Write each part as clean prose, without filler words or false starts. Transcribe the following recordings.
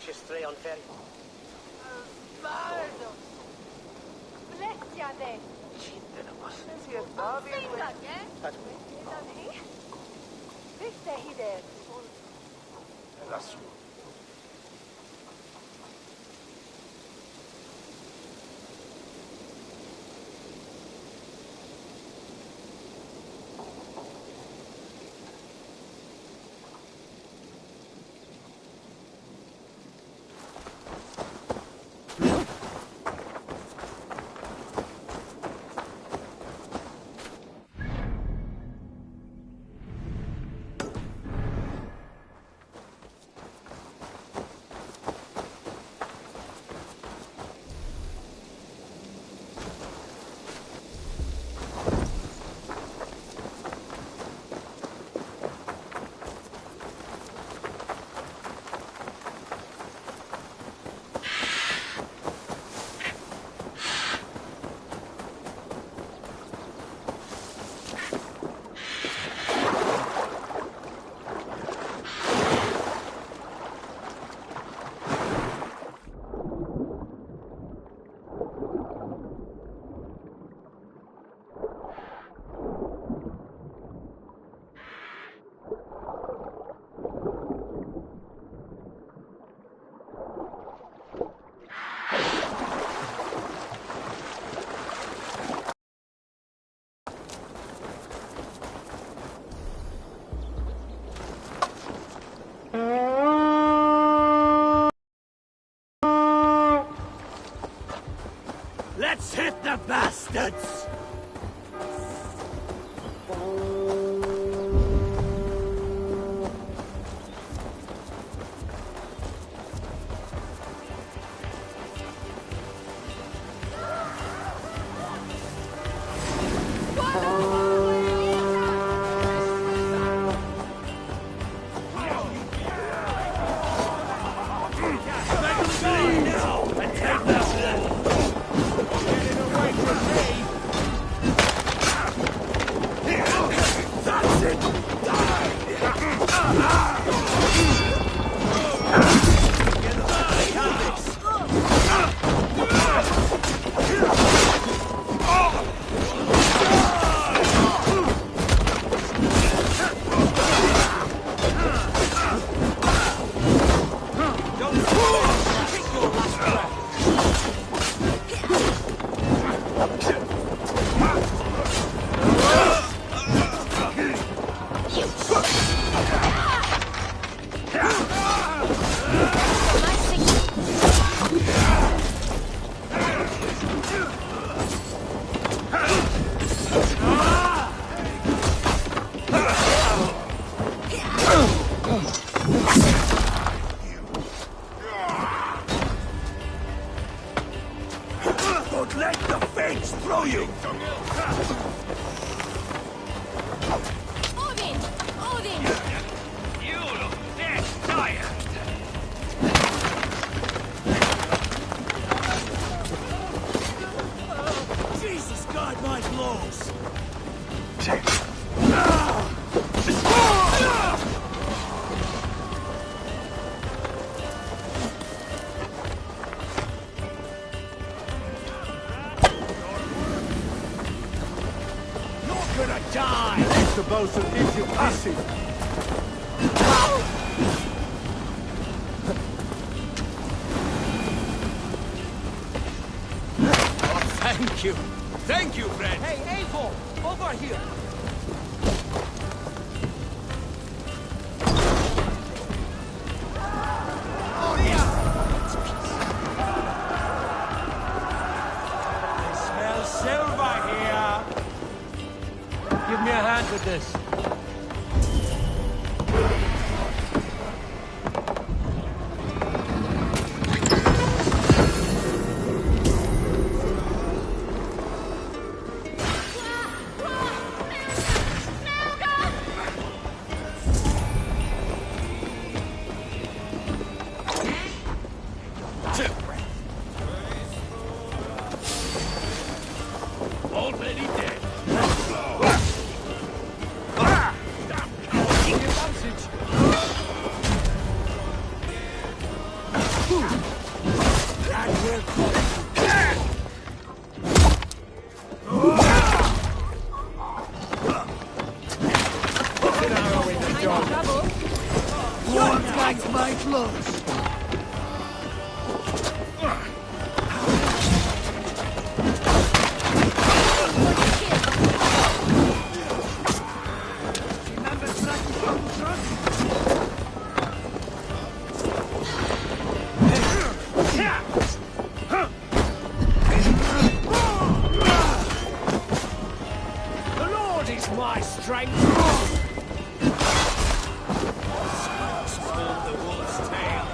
you stray on ferry? Bardo! Blessiade! Lassù. Let's hit the bastards! Don't let the fates throw you! Odin! Odin! You look dead tired! Jesus, guard my blows! Gonna die! It's the bosun gives you passing! Oh, thank you! Thank you, friend! Hey, Avo! Over here! I smell silver here! Give me a hand with this. Already dead. trying to... The wolf's tail.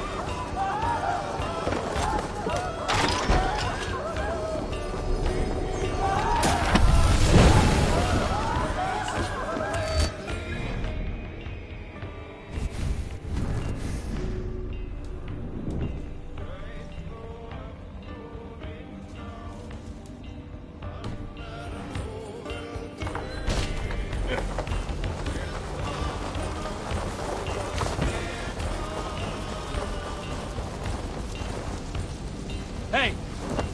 Hey!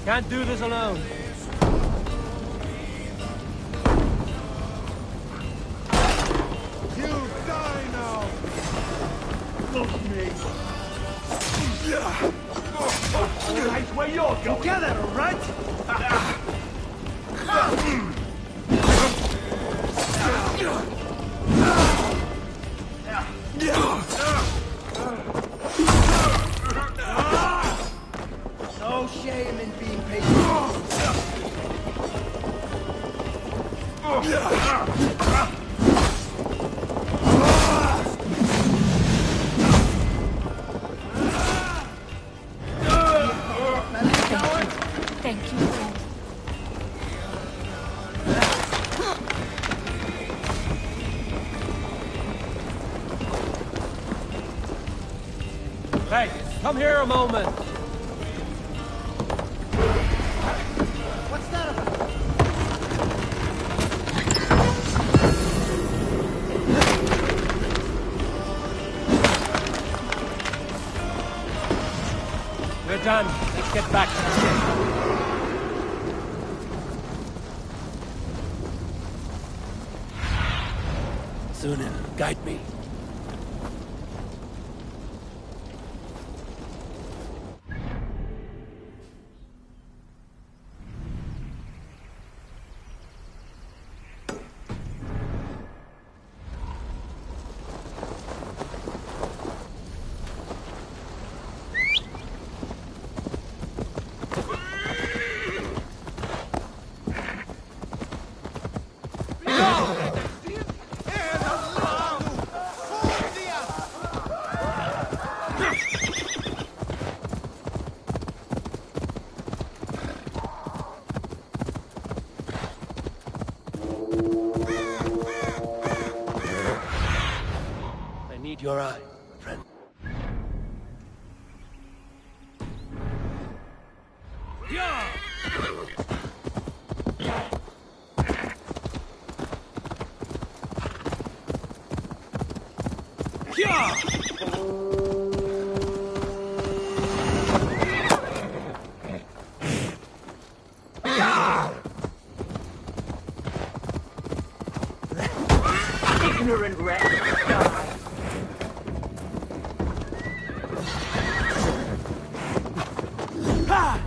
Can't do this alone. You die now! Look me! Right where you're going! Together, right? No shame in being patient. Thank you, friend. Hey, come here a moment. What's that about? We're done. Let's get back to the ship. Sunan, guide me. I need your eye, friend. Ignorant rat. Die.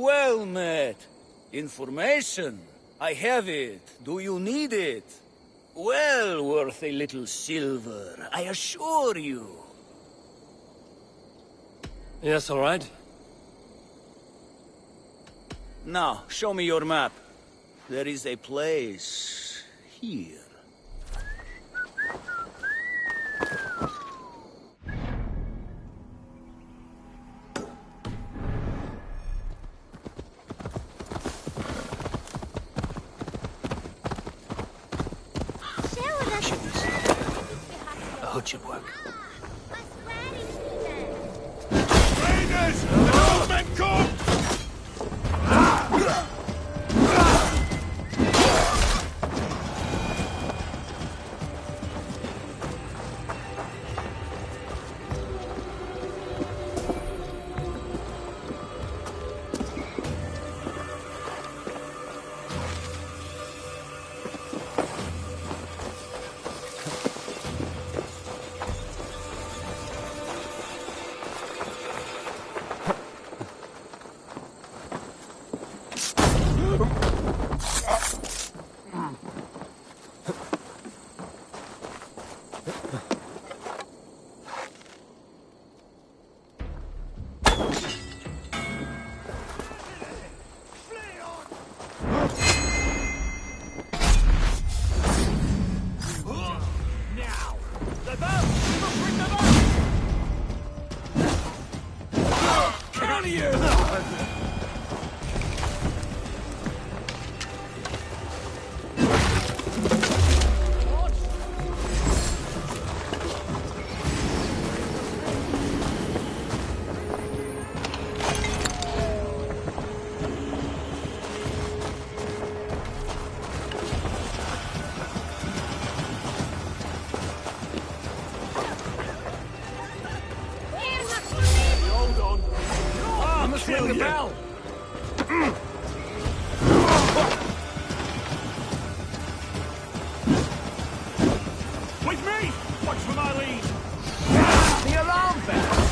Well met. Information. I have it. Do you need it? Well worth a little silver, I assure you. Yes, all right. Now, show me your map. There is a place here. A hood should work. Raiders! The Northmen come! Ring the bell! With me! Watch for my lead! The alarm bell!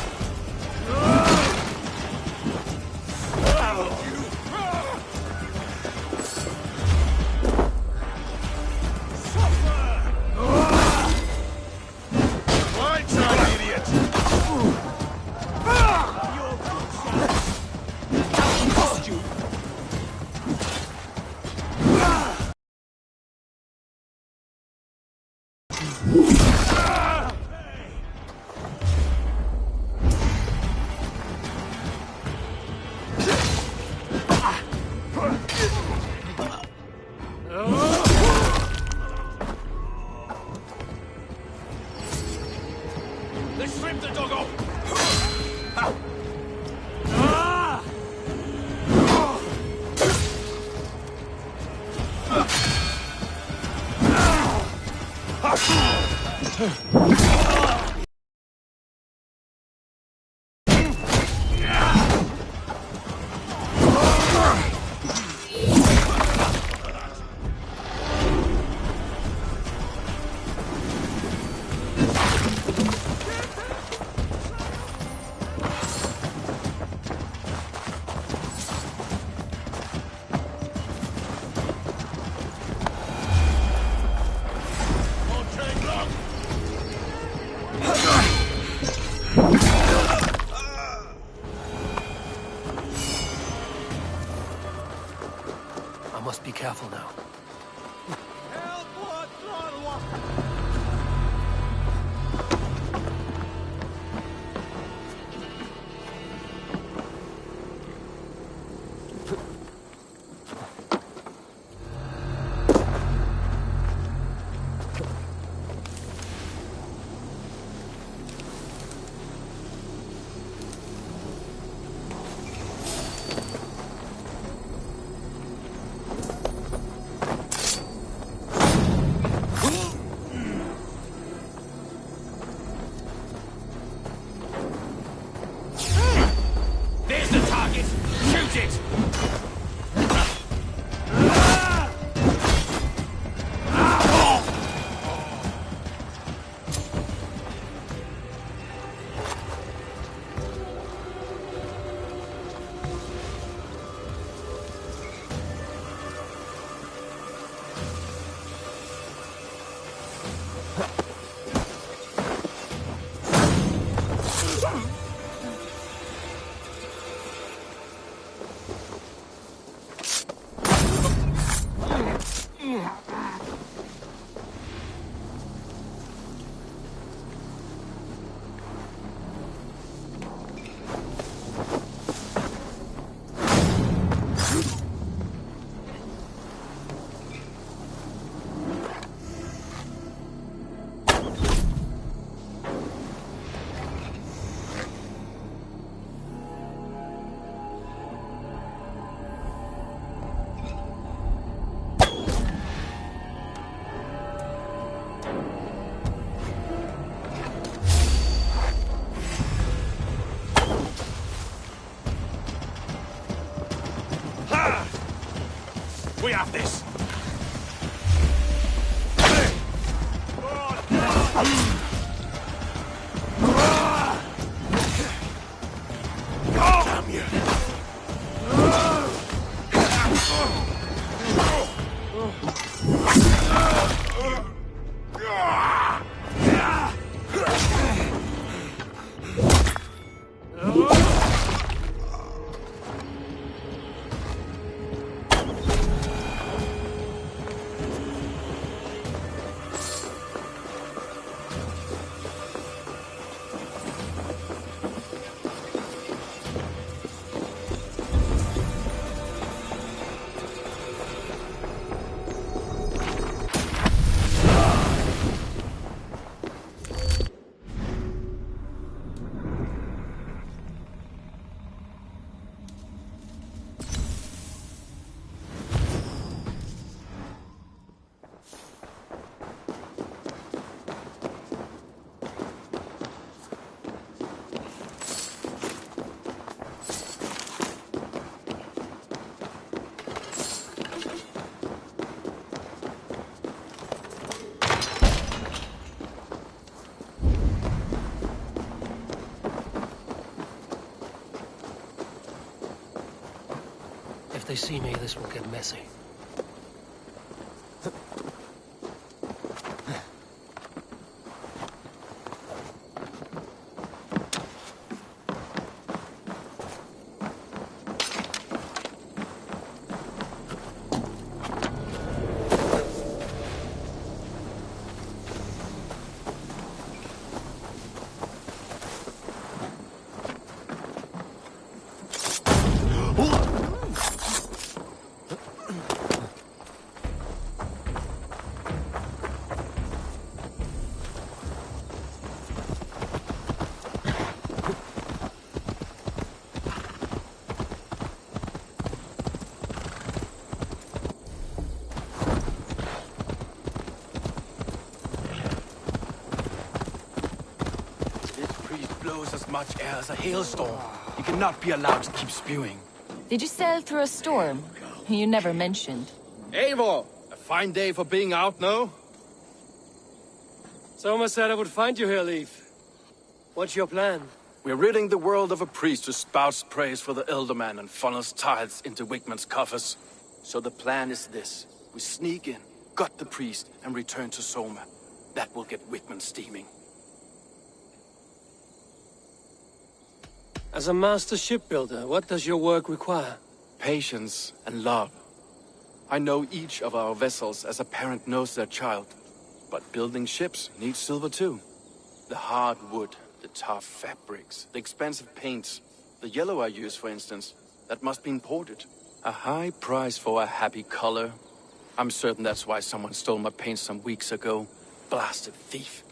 have this! Damn you! If they see me, this will get messy. As much air as a hailstorm. He cannot be allowed to keep spewing. Did you sail through a storm? You never mentioned. Eivor! A fine day for being out, no? Soma said I would find you here, Leaf. What's your plan? We're ridding the world of a priest who spouts praise for the Elderman and funnels tithes into Wigman's coffers. So the plan is this. We sneak in, gut the priest, and return to Soma. That will get Wigman steaming. As a master shipbuilder, what does your work require? Patience and love. I know each of our vessels as a parent knows their child. But building ships needs silver too. The hard wood, the tough fabrics, the expensive paints. The yellow I use, for instance, that must be imported. A high price for a happy color. I'm certain that's why someone stole my paint some weeks ago. Blasted thief.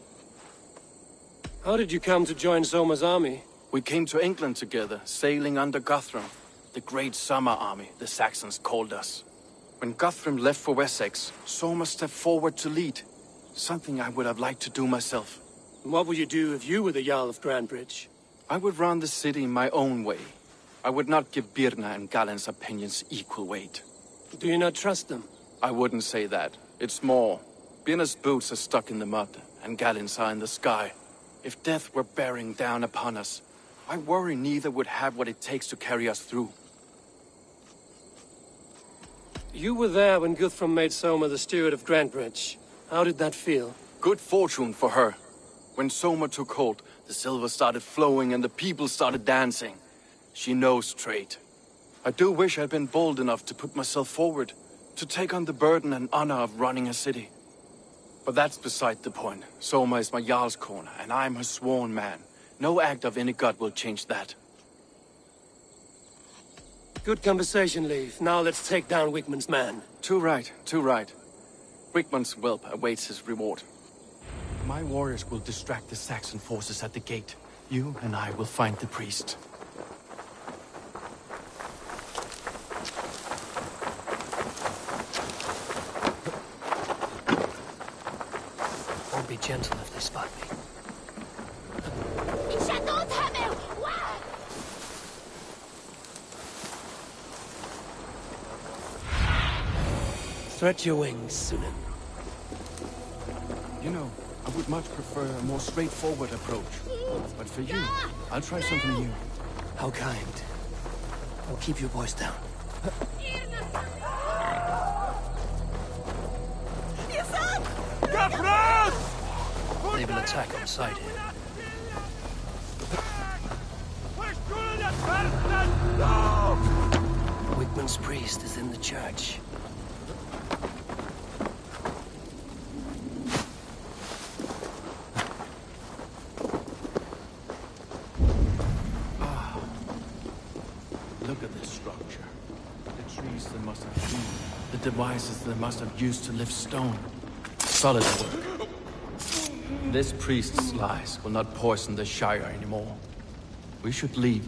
How did you come to join Soma's army? We came to England together, sailing under Guthrum. The great summer army, the Saxons called us. When Guthrum left for Wessex, Soma stepped forward to lead. Something I would have liked to do myself. And what would you do if you were the Jarl of Grandbridge? I would run the city my own way. I would not give Birna and Galen's opinions equal weight. Do you not trust them? I wouldn't say that. It's more. Birna's boots are stuck in the mud, and Galen's are in the sky. If death were bearing down upon us, I worry neither would have what it takes to carry us through. You were there when Guthrum made Soma the steward of Grandbridge. How did that feel? Good fortune for her. When Soma took hold, the silver started flowing and the people started dancing. She knows trade. I do wish I'd been bold enough to put myself forward, to take on the burden and honor of running a city. But that's beside the point. Soma is my Jarlskona, and I'm her sworn man. No act of any god will change that. Good conversation, Leif. Now let's take down Wigman's man. Too right, too right. Wigman's whelp awaits his reward. My warriors will distract the Saxon forces at the gate. You and I will find the priest. I'll be gentle if they spot me. Stretch your wings, Sunan. You know, I would much prefer a more straightforward approach. But for you, I'll try something new. How kind. I'll keep your voice down. They will attack on sight here. Wickman's priest is in the church. Look at this structure. The trees they must have hewn. The devices they must have used to lift stone. Solid work. This priest's lies will not poison the Shire anymore. We should leave.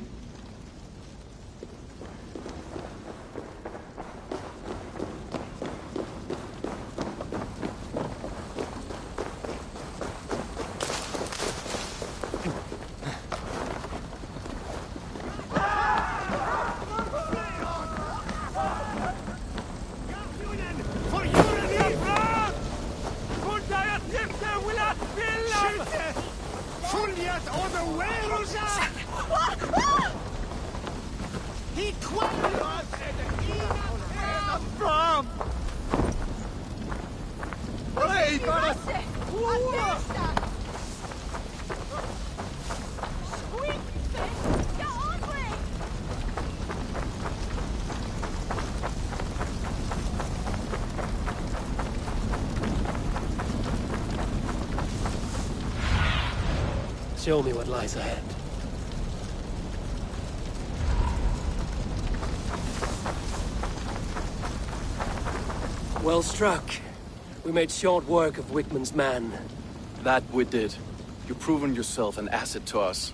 Show me what lies ahead. Well struck. We made short work of Wickman's man. That we did. You've proven yourself an asset to us.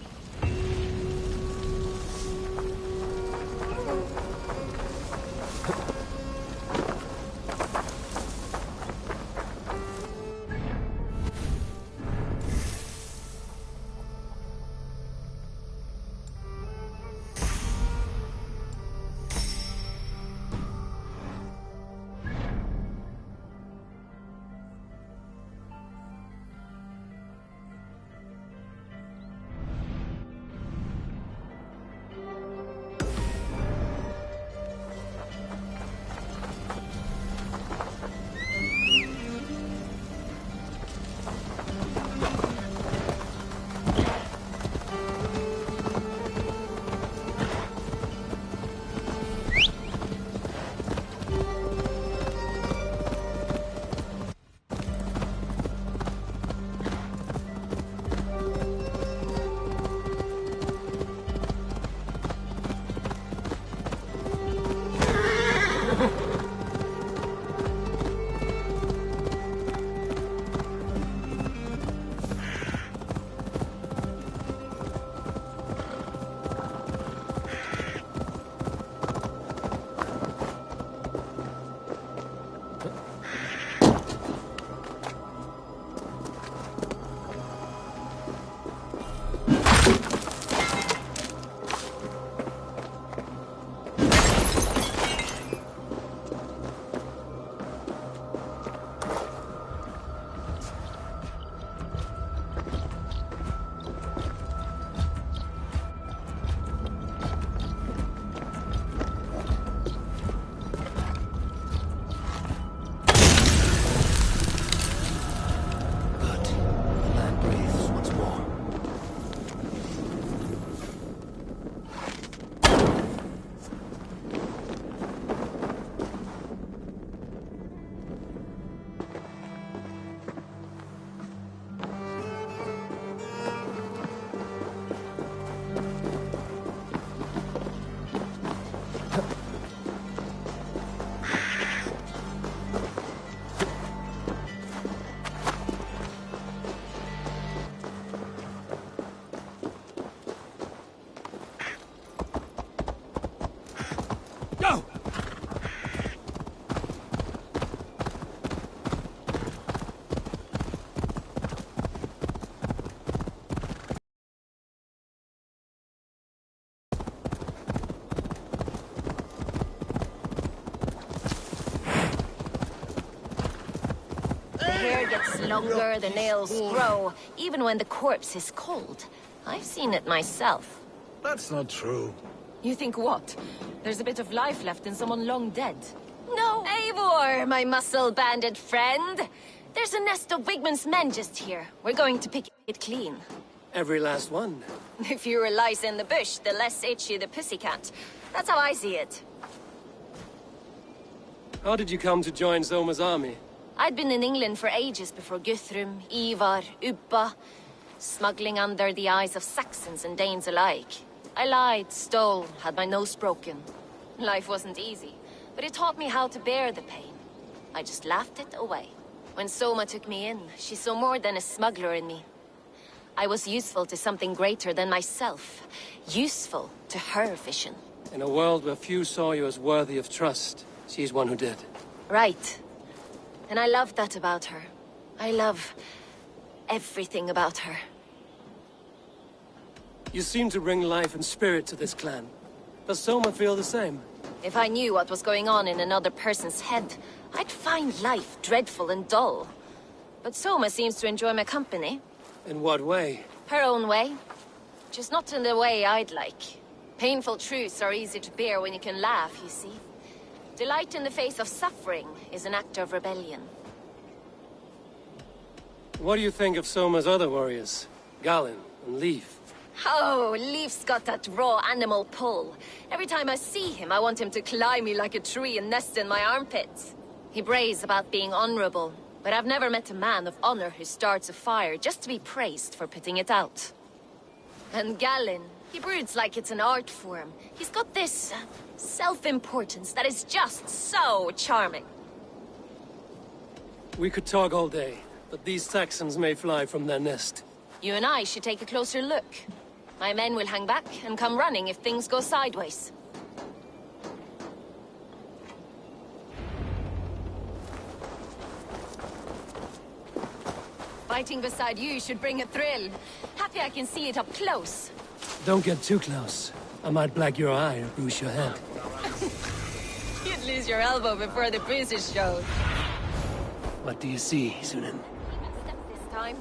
gets longer, the nails grow, even when the corpse is cold. I've seen it myself. That's not true. You think what? There's a bit of life left in someone long dead. No, Eivor, my muscle-banded friend. There's a nest of Wigman's men just here. We're going to pick it clean. Every last one. The fewer lice in the bush, the less itchy the pussycat. That's how I see it. How did you come to join Soma's army? I'd been in England for ages before Guthrum, Ivar, Ubba, smuggling under the eyes of Saxons and Danes alike. I lied, stole, had my nose broken. Life wasn't easy, but it taught me how to bear the pain. I just laughed it away. When Soma took me in, she saw more than a smuggler in me. I was useful to something greater than myself. Useful to her vision. In a world where few saw you as worthy of trust, she's one who did. Right. And I love that about her. I love everything about her. You seem to bring life and spirit to this clan. Does Soma feel the same? If I knew what was going on in another person's head, I'd find life dreadful and dull. But Soma seems to enjoy my company. In what way? Her own way. Just not in the way I'd like. Painful truths are easy to bear when you can laugh, you see. Delight in the face of suffering is an act of rebellion. What do you think of Soma's other warriors? Galen and Leif? Oh, Leif's got that raw animal pull. Every time I see him, I want him to climb me like a tree and nest in my armpits. He brays about being honorable, but I've never met a man of honor who starts a fire just to be praised for putting it out. And Galen, he broods like it's an art form. He's got this self-importance that is just so charming. We could talk all day, but these Saxons may fly from their nest. You and I should take a closer look. My men will hang back and come running if things go sideways. Fighting beside you should bring a thrill. Happy I can see it up close. Don't get too close. I might black your eye or bruise your head. You'd lose your elbow before the bruises showed. What do you see, Sunan? Step this time.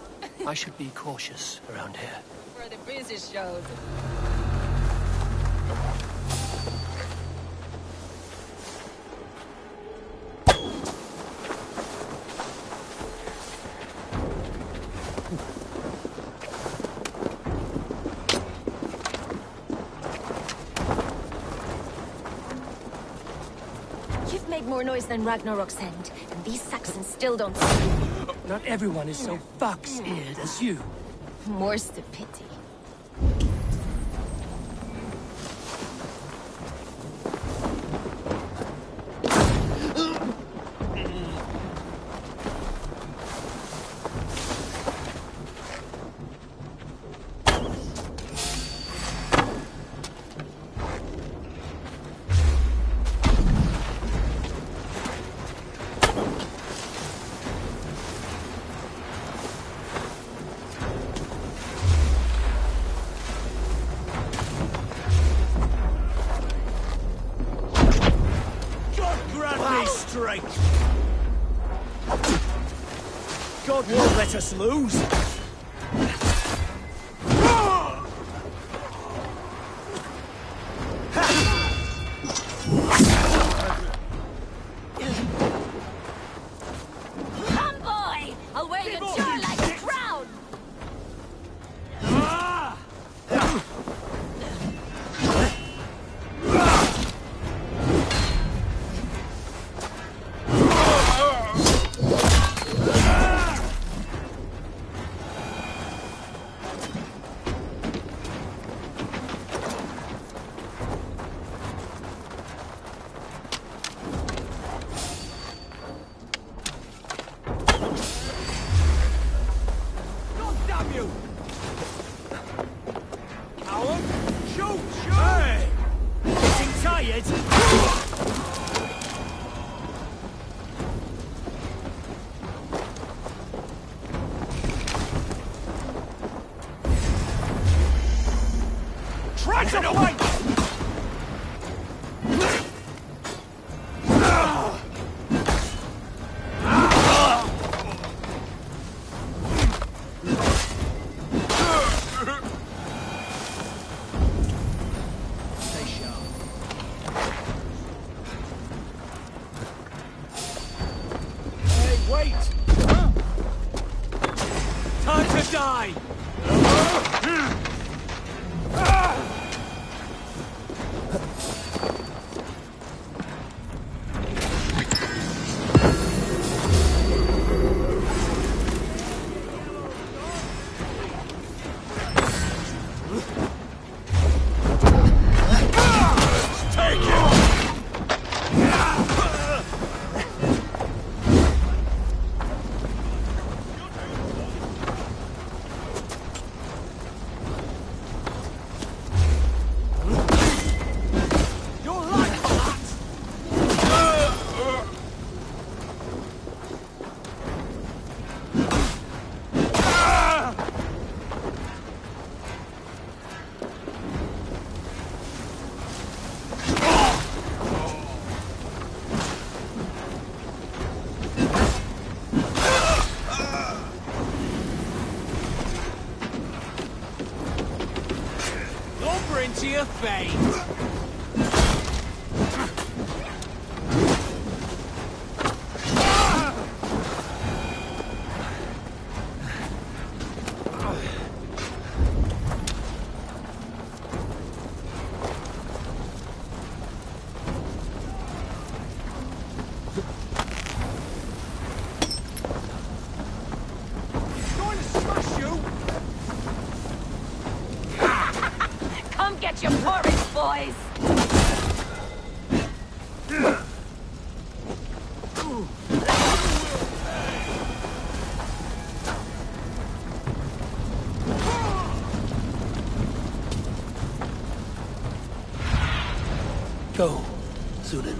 I should be cautious around here. Before the bruises showed. You've made more noise than Ragnarok's end, and these Saxons still don't see you. Not everyone is so fox-eared as you. More's the pity. God won't let us lose. Come, boy! I'll wear your jaw like a crown! to your fate. Come get your porridge, boys! Go, Sudan.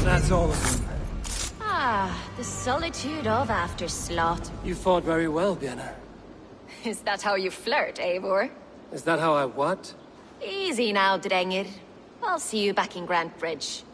That's all of them. Ah, the solitude of after slaughter. You fought very well, Björn. Is that how you flirt, Eivor? Is that how I what? Easy now, Drengir. I'll see you back in Grant Bridge.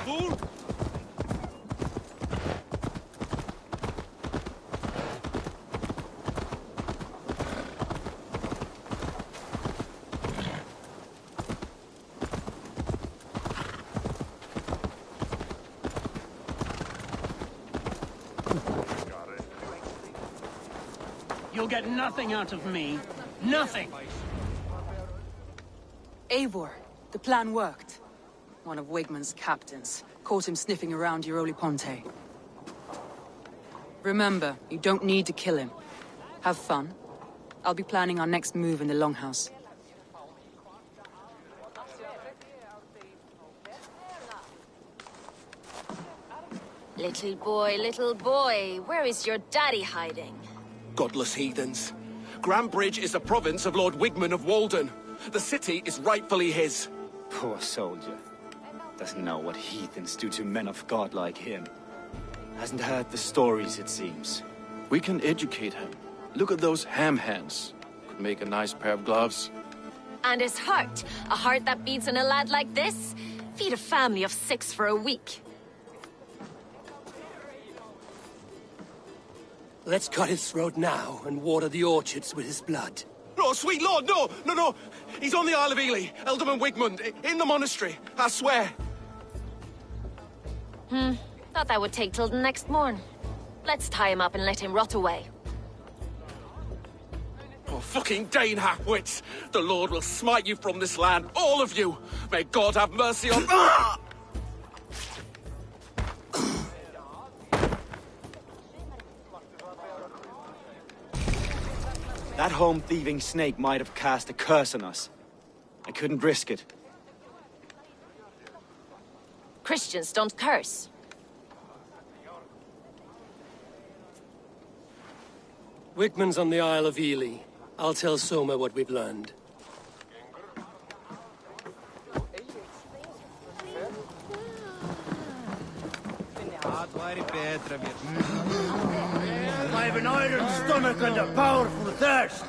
fool! You'll get nothing out of me. Nothing! Eivor, the plan worked. One of Wigmund's captains caught him sniffing around Jarlskona Ponte. Remember, you don't need to kill him. Have fun. I'll be planning our next move in the Longhouse. Little boy, where is your daddy hiding? Godless heathens. Grantebridge is the province of Lord Wigmund of Walden. The city is rightfully his. Poor soldier. Doesn't know what heathens do to men of God like him. Hasn't heard the stories, it seems. We can educate him. Look at those ham hands. Could make a nice pair of gloves. And his heart. A heart that beats in a lad like this? Feed a family of 6 for a week. Let's cut his throat now and water the orchards with his blood. Oh, sweet lord, no, no, no! He's on the Isle of Ely, Ealdorman Wigmund, in the monastery, I swear. Thought that would take till the next morn. Let's tie him up and let him rot away. Oh, fucking Dane half-wits! The Lord will smite you from this land, all of you! May God have mercy on... That home-thieving snake might have cast a curse on us. I couldn't risk it. Christians don't curse. Wigmund's on the Isle of Ely. I'll tell Soma what we've learned. I've an iron stomach and a powerful thirst.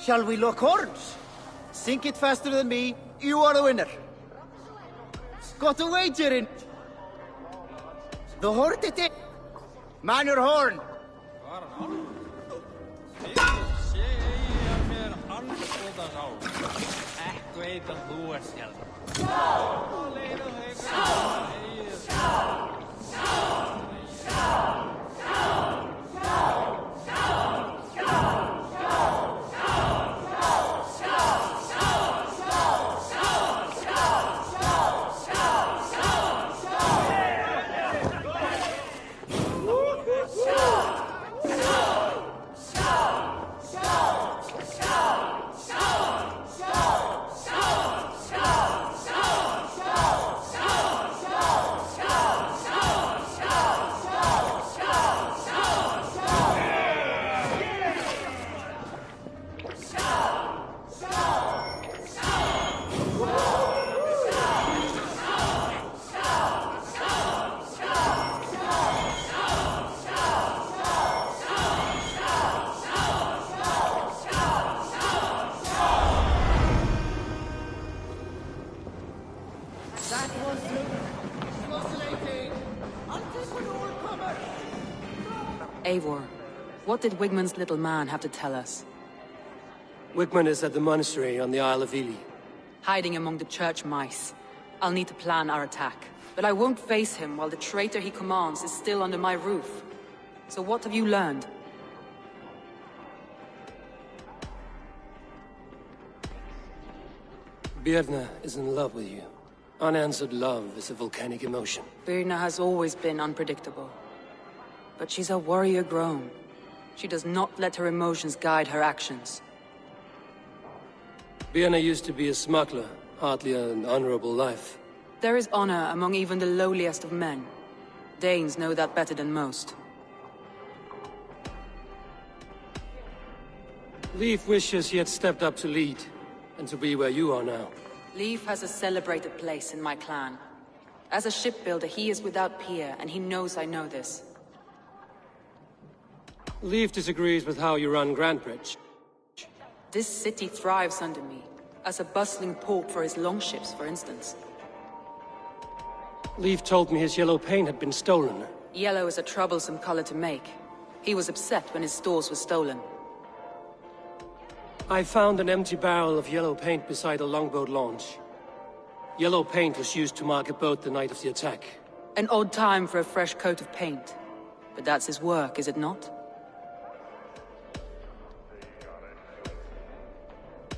Shall we lock horns? Sink it faster than me, you are the winner. Got a wager in. The horn it is. Man your horn. Eivor, what did Wigmund's little man have to tell us? Wigmund is at the monastery on the Isle of Ely. Hiding among the church mice. I'll need to plan our attack. But I won't face him while the traitor he commands is still under my roof. So what have you learned? Birna is in love with you. Unanswered love is a volcanic emotion. Birna has always been unpredictable. But she's a warrior grown. She does not let her emotions guide her actions. Birna used to be a smuggler, hardly an honorable life. There is honor among even the lowliest of men. Danes know that better than most. Leif wishes he had stepped up to lead, and to be where you are now. Leif has a celebrated place in my clan. As a shipbuilder, he is without peer, and he knows I know this. Leif disagrees with how you run Grantebridge. This city thrives under me, as a bustling port for his longships, for instance. Leaf told me his yellow paint had been stolen. Yellow is a troublesome color to make. He was upset when his stores were stolen. I found an empty barrel of yellow paint beside a longboat launch. Yellow paint was used to mark a boat the night of the attack. An odd time for a fresh coat of paint. But that's his work, is it not?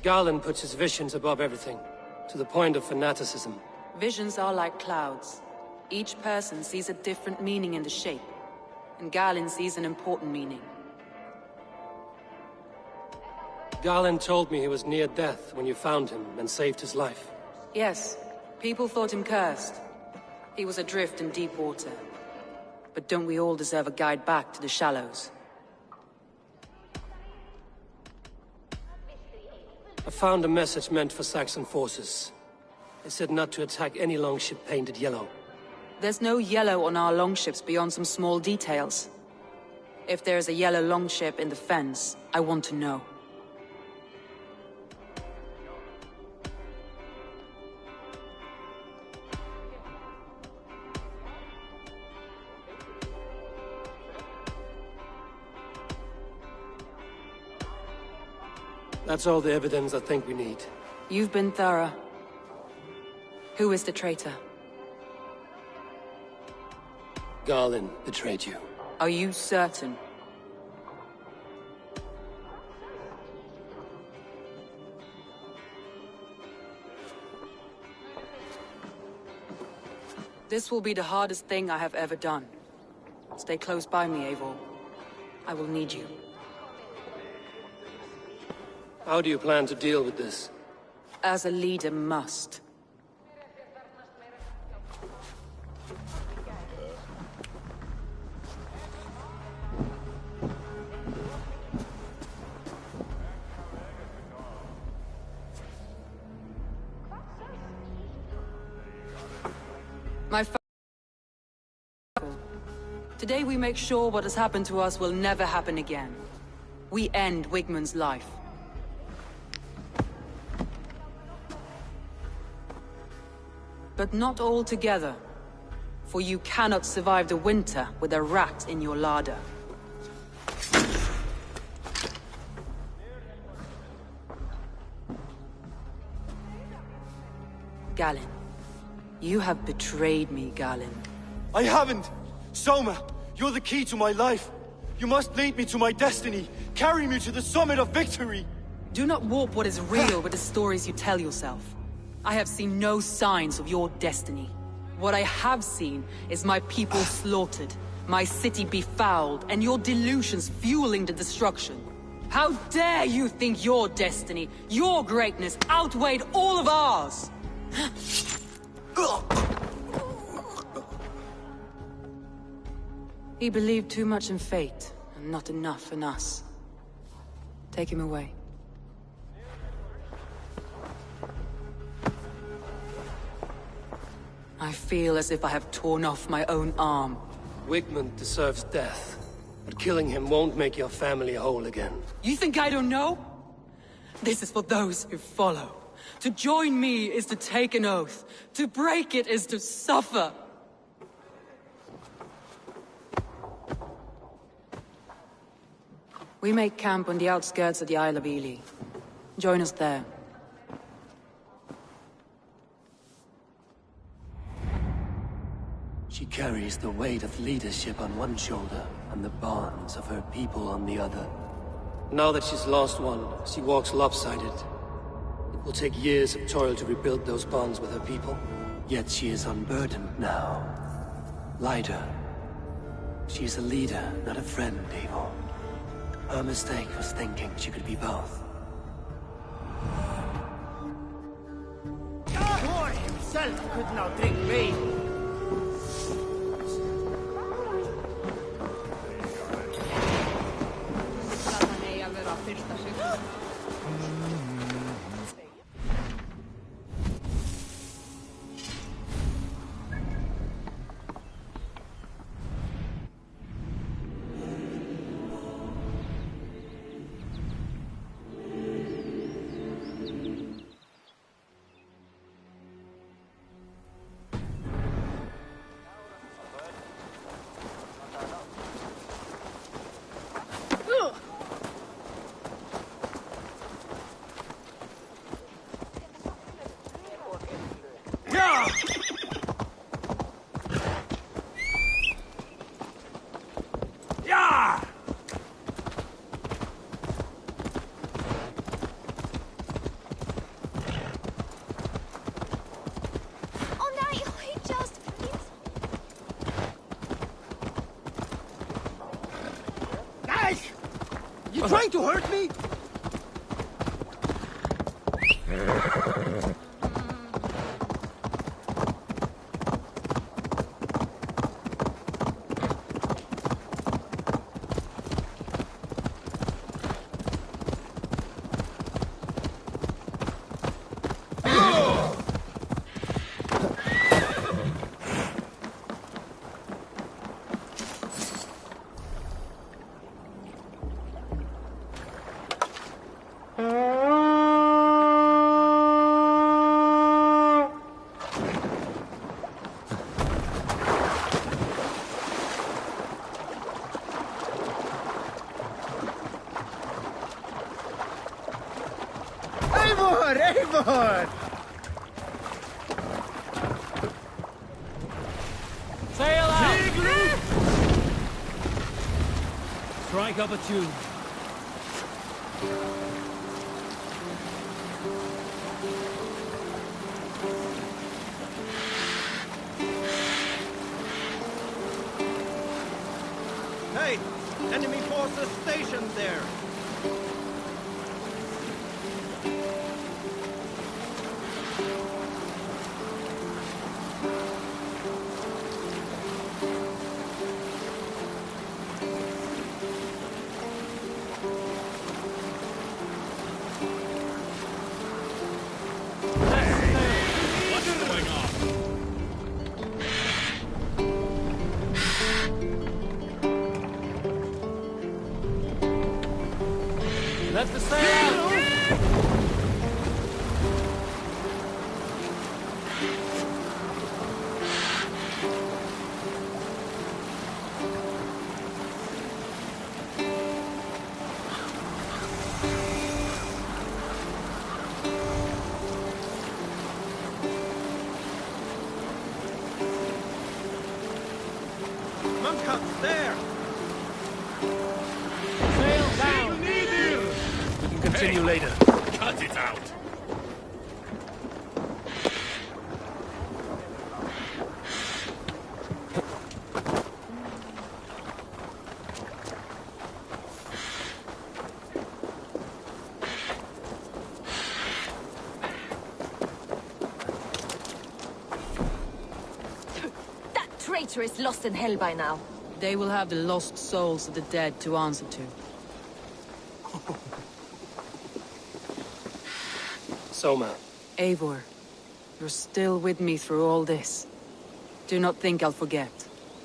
Garland puts his visions above everything, to the point of fanaticism. Visions are like clouds. Each person sees a different meaning in the shape, and Garland sees an important meaning. Garland told me he was near death when you found him and saved his life. Yes, people thought him cursed. He was adrift in deep water. But don't we all deserve a guide back to the shallows? I found a message meant for Saxon forces. It said not to attack any longship painted yellow. There's no yellow on our longships beyond some small details. If there's a yellow longship in the fens, I want to know. That's all the evidence I think we need. You've been thorough. Who is the traitor? Garland betrayed you. Are you certain? This will be the hardest thing I have ever done. Stay close by me, Eivor. I will need you. How do you plan to deal with this? As a leader must. Today we make sure what has happened to us will never happen again. We end Wigmund's life. But not all together. For you cannot survive the winter with a rat in your larder. Galen. You have betrayed me, Galen. I haven't! Soma, you're the key to my life. You must lead me to my destiny. Carry me to the summit of victory. Do not warp what is real with the stories you tell yourself. I have seen no signs of your destiny. What I have seen is my people slaughtered, my city befouled, and your delusions fueling the destruction. How dare you think your destiny, your greatness, outweighed all of ours? He believed too much in fate, and not enough in us. Take him away. I feel as if I have torn off my own arm. Wigmund deserves death, but killing him won't make your family whole again. You think I don't know? This is for those who follow. To join me is to take an oath. To break it is to suffer. We make camp on the outskirts of the Isle of Ely. Join us there. She carries the weight of leadership on one shoulder and the bonds of her people on the other. Now that she's lost one, she walks lopsided. It will take years of toil to rebuild those bonds with her people. Yet she is unburdened now. Lighter. She is a leader, not a friend, Eivor. Her mistake was thinking she could be both. Thor himself could not drink me. You trying to hurt me? Eivor! Sail out! Strike up a tune. Hey! Enemy forces stationed there! That's the sail! Monk there! Sail down! We can continue later. Cut it out! That traitor is lost in hell by now. They will have the lost souls of the dead to answer to. Soma. Eivor, you're still with me through all this. Do not think I'll forget.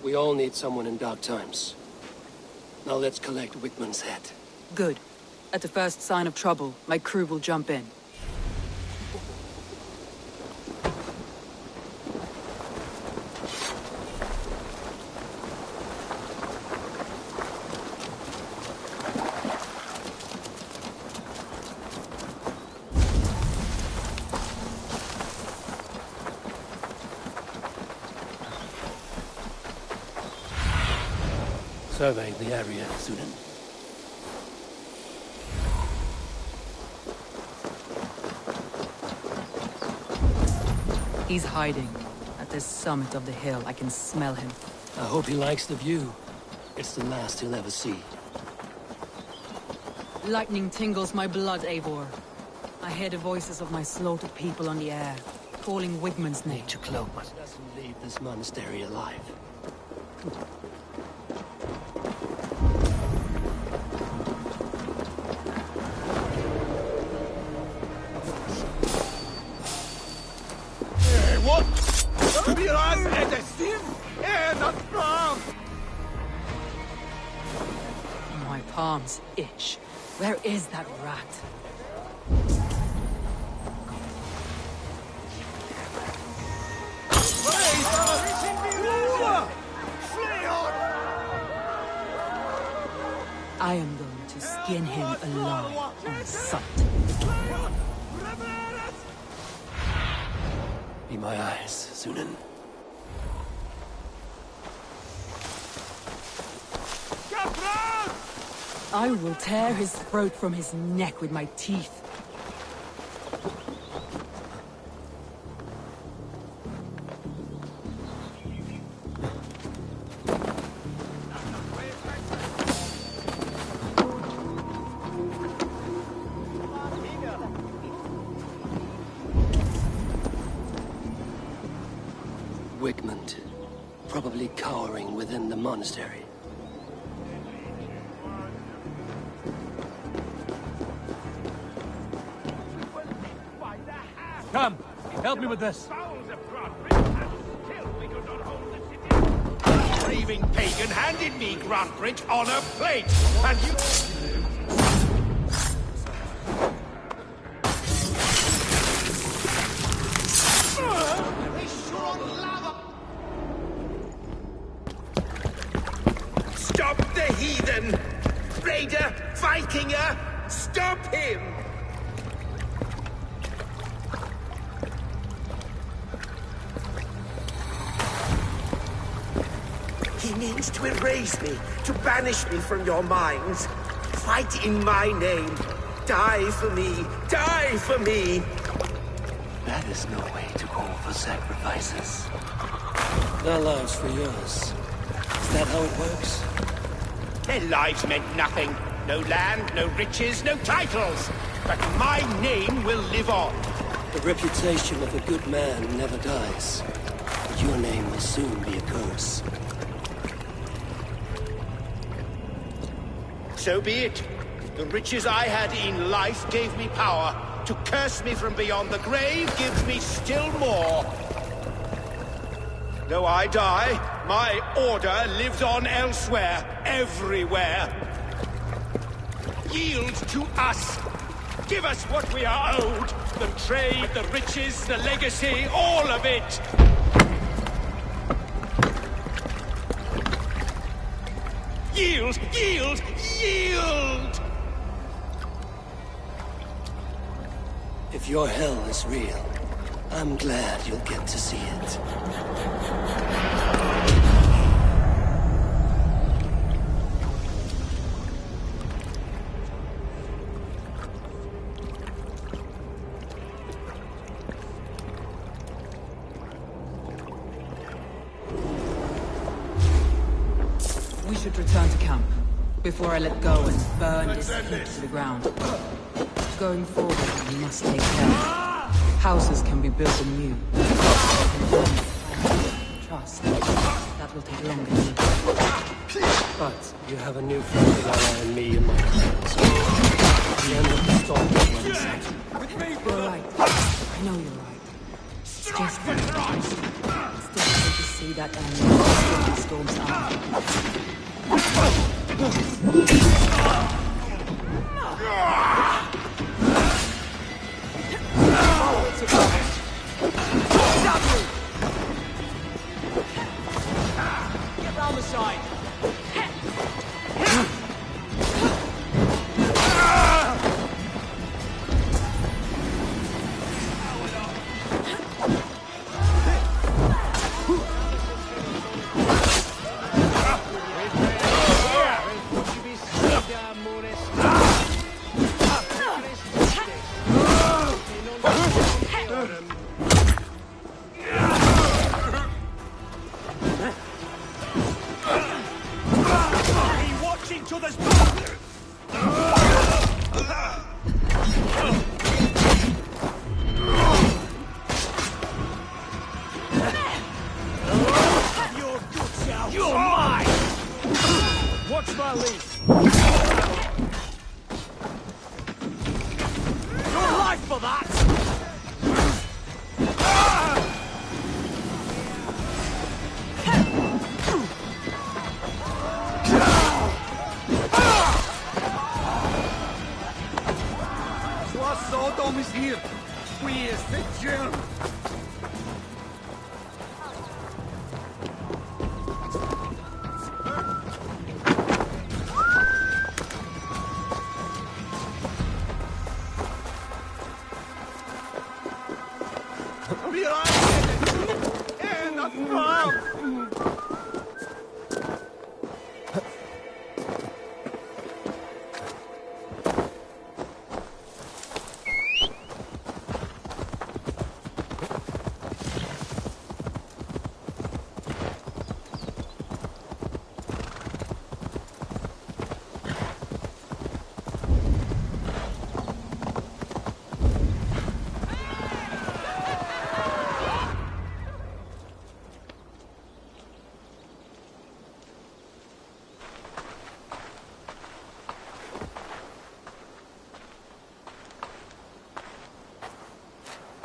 We all need someone in dark times. Now let's collect Wickman's head. Good. At the first sign of trouble, my crew will jump in. Survey the area, Sudan. He's hiding. At the summit of the hill, I can smell him. I hope he likes the view. It's the last he'll ever see. Lightning tingles my blood, Eivor. I hear the voices of my slaughtered people on the air, calling Wigmund's name. Need to cloak, but doesn't leave this monastery alive. My palms itch. Where is that rat? I am going to skin him alive on sight. Be my eyes, Sunan. I will tear his throat from his neck with my teeth. probably cowering within the monastery. Come, help me with this. Raving pagan handed me Grantbridge on a plate, and you... Stop the heathen! Raider! Vikinger! Stop him! He means to erase me, to banish me from your minds. Fight in my name. Die for me. Die for me. That is no way to call for sacrifices. Their lives for yours. Is that how it works? Their lives meant nothing. No land, no riches, no titles. But my name will live on. The reputation of a good man never dies. But your name will soon be a curse. So be it. The riches I had in life gave me power. To curse me from beyond the grave gives me still more. Though I die, my order lives on elsewhere, everywhere. Yield to us. Give us what we are owed. The trade, the riches, the legacy, all of it. Yield! Yield! Yield! If your hell is real, I'm glad you'll get to see it. We should return to camp before I let go and burn this heap to the ground. Going forward, we must take care. Houses can be built anew. Trust. That will take longer. But you have a new friend in me and my friends. The end of the storm is when it's set. You're right. I know you're right. It's just that it's difficult to see that end of the storm's eye. Get round the side.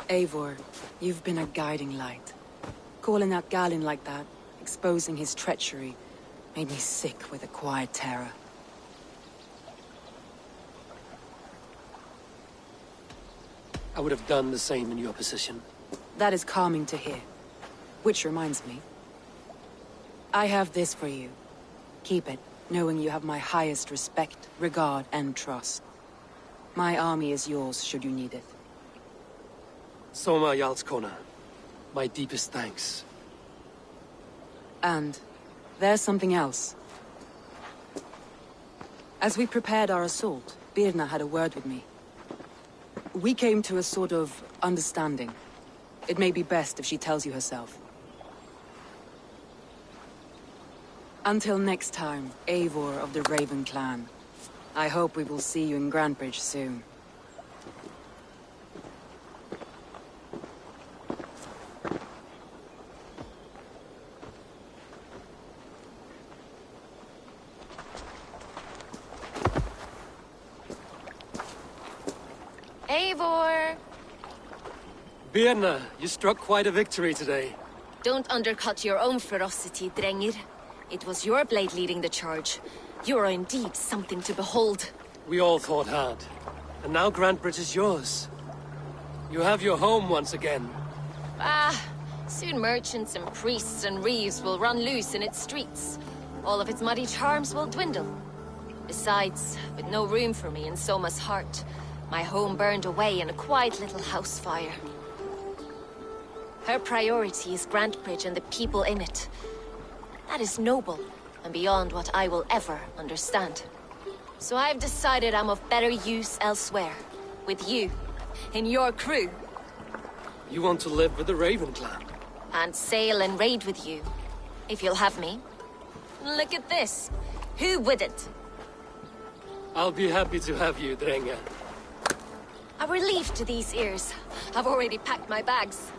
Eivor, you've been a guiding light. Calling out Galinn like that, exposing his treachery, made me sick with a quiet terror. I would have done the same in your position. That is calming to hear. Which reminds me. I have this for you. Keep it, knowing you have my highest respect, regard, and trust. My army is yours, should you need it. Soma Jarlskona, my deepest thanks. And there's something else. As we prepared our assault, Birna had a word with me. We came to a sort of understanding. It may be best if she tells you herself. Until next time, Eivor of the Raven Clan. I hope we will see you in Grantebridge soon. Eivor! Birna, you struck quite a victory today. Don't undercut your own ferocity, Drengir. It was your blade leading the charge. You are indeed something to behold. We all fought hard. And now Grantebridge is yours. You have your home once again. Soon merchants and priests and reeves will run loose in its streets. All of its muddy charms will dwindle. Besides, with no room for me in Soma's heart, my home burned away in a quiet little house fire. Her priority is Grantebridge and the people in it. That is noble, and beyond what I will ever understand. So I've decided I'm of better use elsewhere. With you. In your crew. You want to live with the Raven Clan? And sail and raid with you. If you'll have me. Look at this. Who wouldn't? I'll be happy to have you, Drenge. A relief to these ears. I've already packed my bags.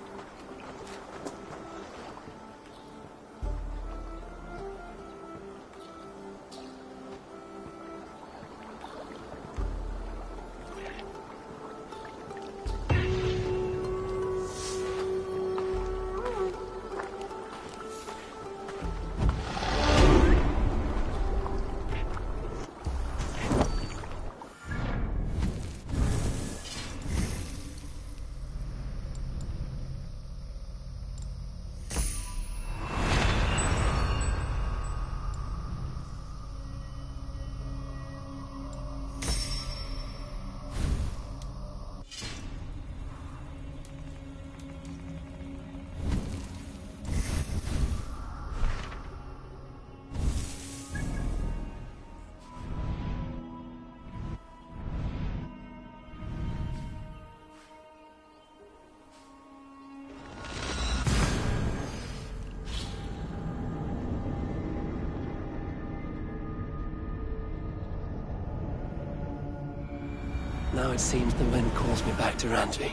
Now it seems the wind calls me back to Randvi.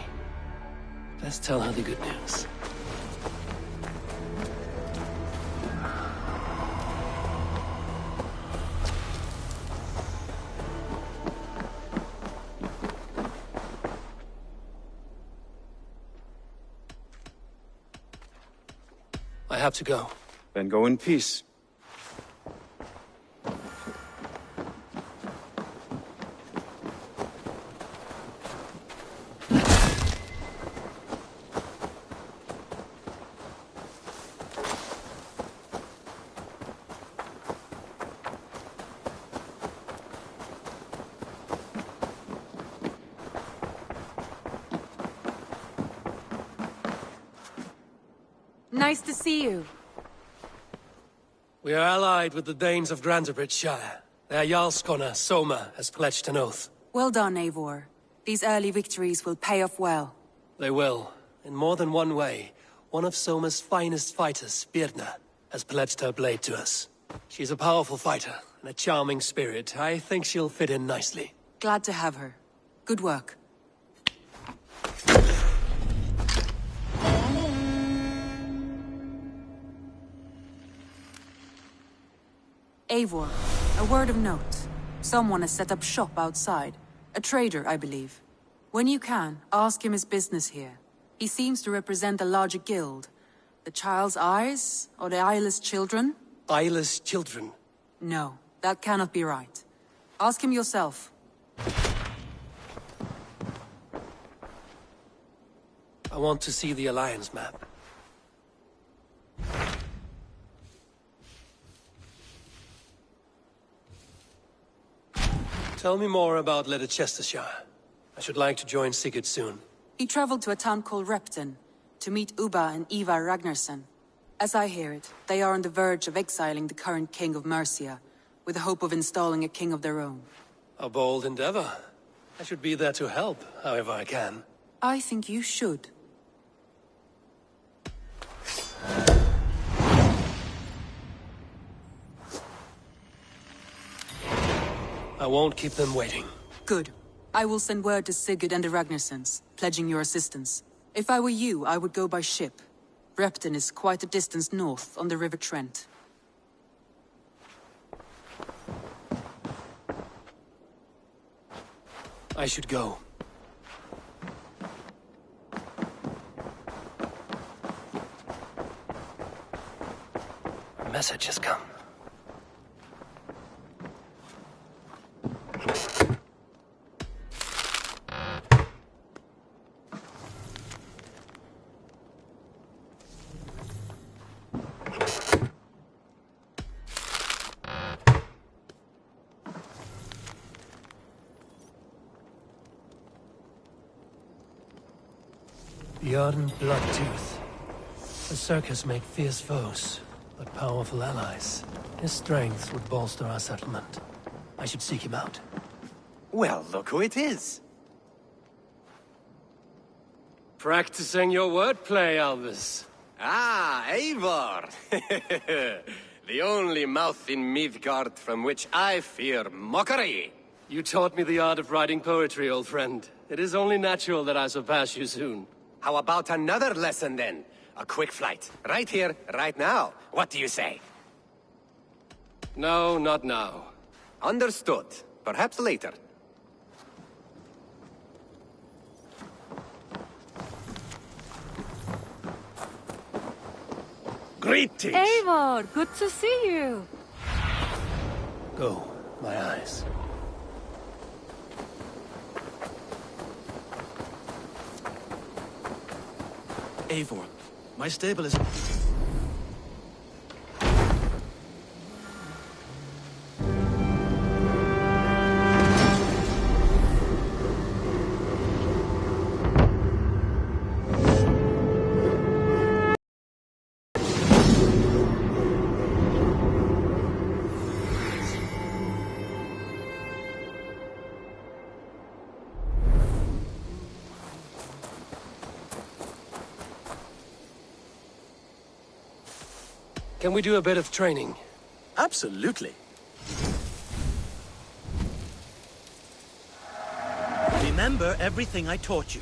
Best tell her the good news. I have to go. Then go in peace. Nice to see you. We are allied with the Danes of Grantebridge Shire. Their Jarlskona, Soma, has pledged an oath. Well done, Eivor. These early victories will pay off well. They will. In more than one way. One of Soma's finest fighters, Birna, has pledged her blade to us. She's a powerful fighter and a charming spirit. I think she'll fit in nicely. Glad to have her. Good work. Eivor, a word of note. Someone has set up shop outside. A trader, I believe. When you can, ask him his business here. He seems to represent the larger guild. The Child's Eyes, or the Eyeless Children? Eyeless children? No, that cannot be right. Ask him yourself. I want to see the Alliance map. Tell me more about Leicestershire. I should like to join Sigurd soon. He traveled to a town called Repton, to meet Ubba and Ivar Ragnarsson. As I hear it, they are on the verge of exiling the current king of Mercia, with the hope of installing a king of their own. A bold endeavor. I should be there to help, however I can. I think you should. I won't keep them waiting. Good. I will send word to Sigurd and the Ragnarssons, pledging your assistance. If I were you, I would go by ship. Repton is quite a distance north, on the River Trent. I should go. A message has come. The ardent Bloodtooth. The circus make fierce foes, but powerful allies. His strength would bolster our settlement. I should seek him out. Well, look who it is. Practicing your wordplay, Albus. Ah, Eivor! The only mouth in Midgard from which I fear mockery. You taught me the art of writing poetry, old friend. It is only natural that I surpass you soon. How about another lesson, then? A quick flight. Right here, right now. What do you say? No, not now. Understood. Perhaps later. Greetings! Eivor, good to see you. Go, my eyes. Eivor, my stable is... Can we do a bit of training? Absolutely. Remember everything I taught you.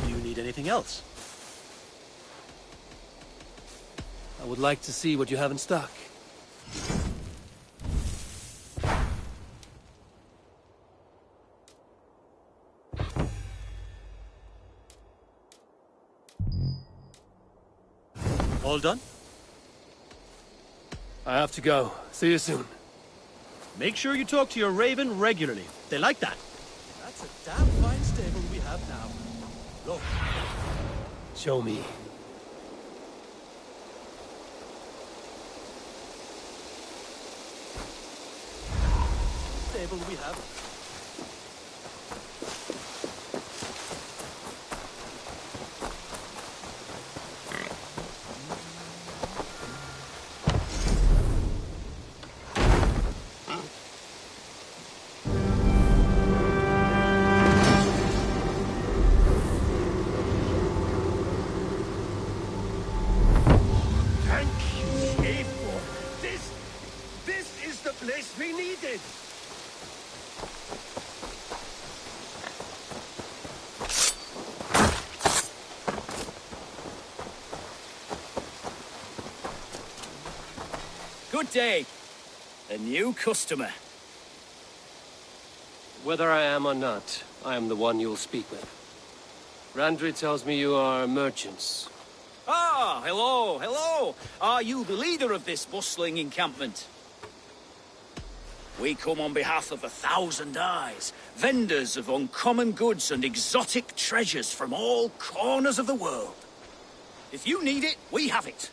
Do you need anything else? I would like to see what you have in stock. All done? I have to go. See you soon. Make sure you talk to your raven regularly. They like that. That's a damn fine stable we have now. Look. Show me. Stable we have. This is the place we needed! Good day. A new customer. Whether I am or not, I am the one you'll speak with. Randri tells me you are merchants. Ah, hello, hello. Are you the leader of this bustling encampment? We come on behalf of 1,000 Eyes, vendors of uncommon goods and exotic treasures from all corners of the world. If you need it, we have it.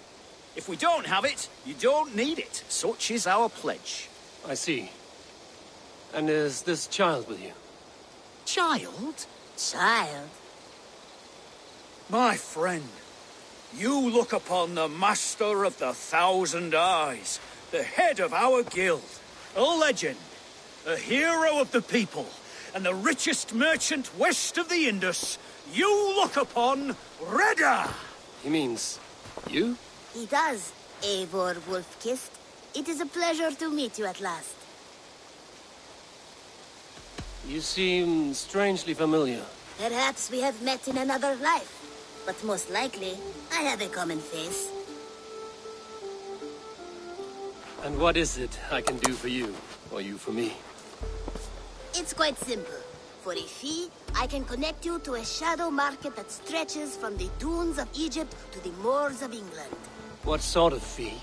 If we don't have it, you don't need it. Such is our pledge. I see. And is this child with you? Child? Child? My friend, you look upon the master of the 1,000 Eyes, the head of our guild, a legend, a hero of the people, and the richest merchant west of the Indus. You look upon Reda! He means you? He does, Eivor Wolf-Kissed. It is a pleasure to meet you at last. You seem strangely familiar. Perhaps we have met in another life. But most likely, I have a common face. And what is it I can do for you, or you for me? It's quite simple. For a fee, I can connect you to a shadow market that stretches from the dunes of Egypt to the moors of England. What sort of fee?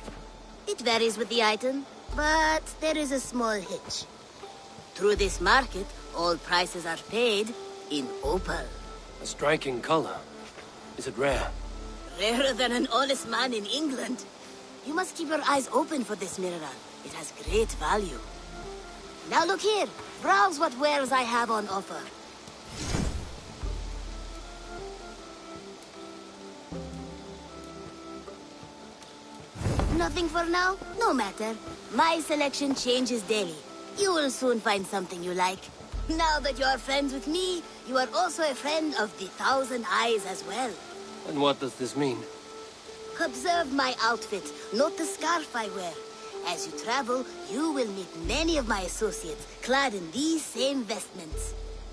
It varies with the item, but there is a small hitch. Through this market, all prices are paid in opal. A striking color. Is it rare? Rarer than an honest man in England. You must keep your eyes open for this mineral. It has great value. Now look here. Browse what wares I have on offer. Nothing for now? No matter. My selection changes daily. You will soon find something you like. Now that you are friends with me, you are also a friend of the 1,000 Eyes as well. And what does this mean? Observe my outfit. Note the scarf I wear. As you travel, you will meet many of my associates, clad in these same vestments.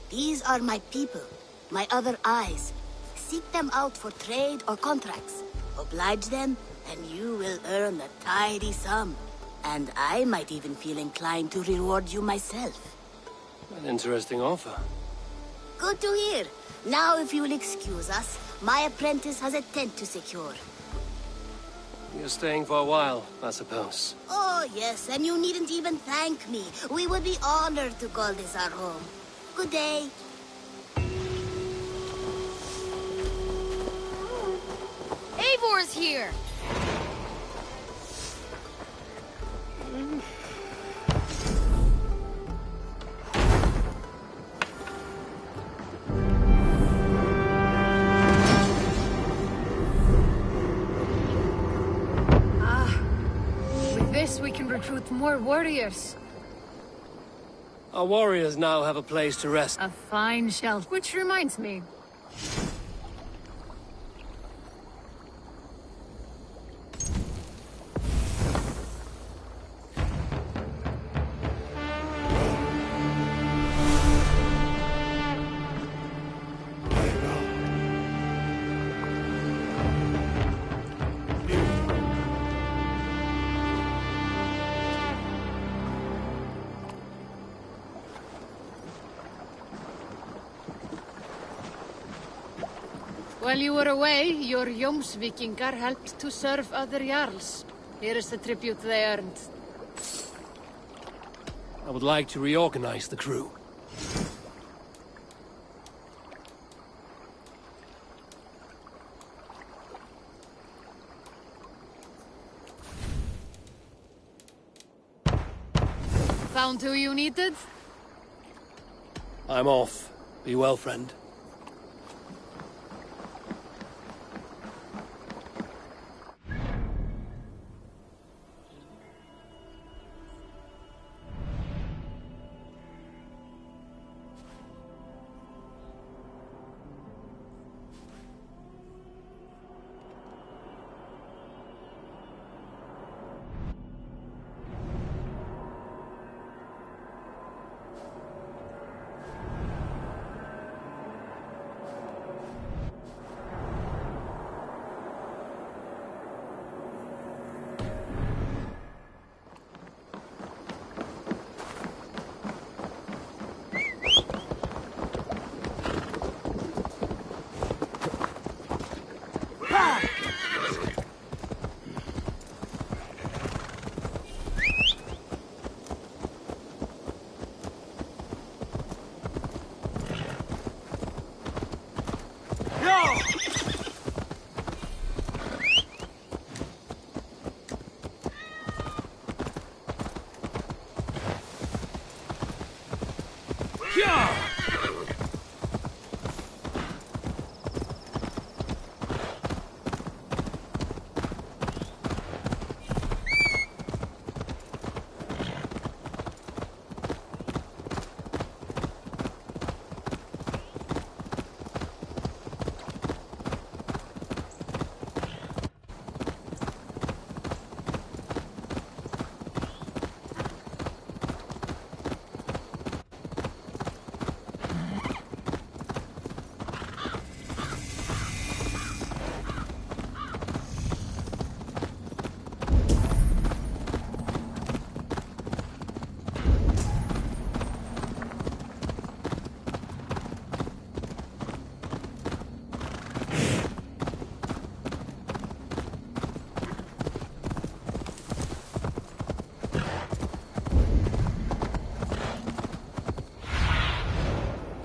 These are my people, my other eyes. Seek them out for trade or contracts. Oblige them, and you will earn a tidy sum. And I might even feel inclined to reward you myself. An interesting offer. Good to hear. Now, if you will excuse us, my apprentice has a tent to secure. You're staying for a while, I suppose. Oh, yes, and you needn't even thank me. We would be honored to call this our home. Good day. Eivor's here! We can recruit more warriors. Our warriors now have a place to rest. A fine shelf. Which reminds me. While you were away, your Jómsvíkingar helped to serve other Jarls. Here is the tribute they earned. I would like to reorganize the crew. Found who you needed? I'm off. Be well, friend.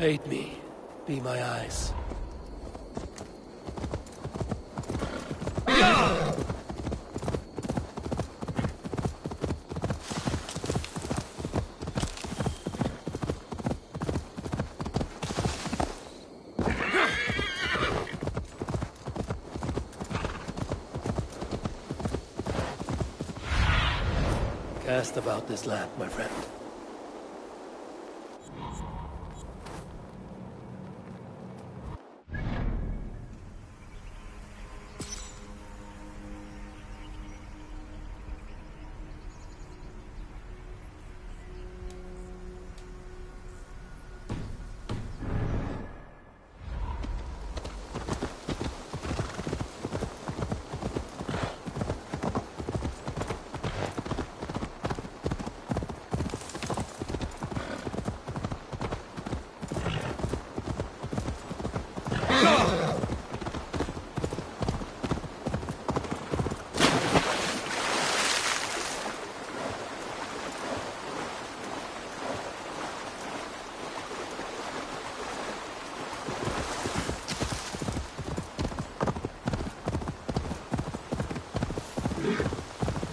Aid me. Be my eyes. Cast about this land, my friend.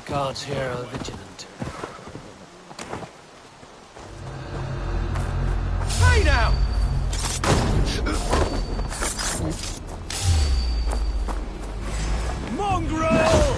Guards here are vigilant. Hey now! Mongrel!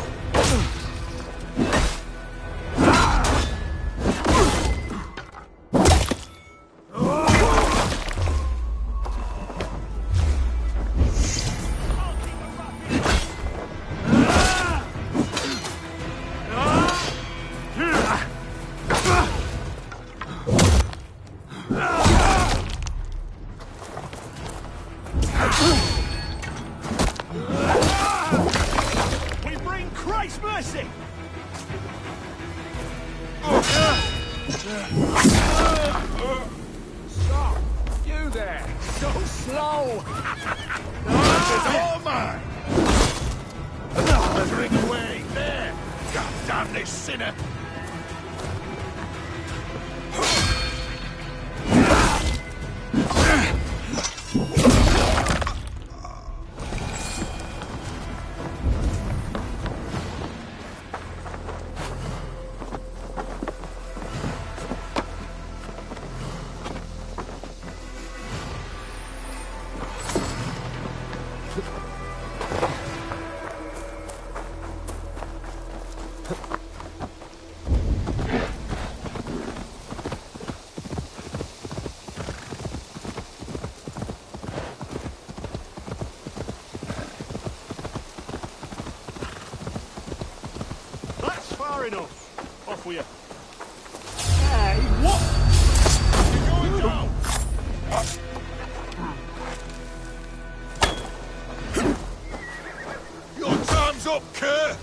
We bring Christ's mercy! Stop! You there! So slow! It's all mine! Drink away! There! God damn this sinner! That's far enough. Off with you. Hey, what? You're going down! Your time's up, Kerr!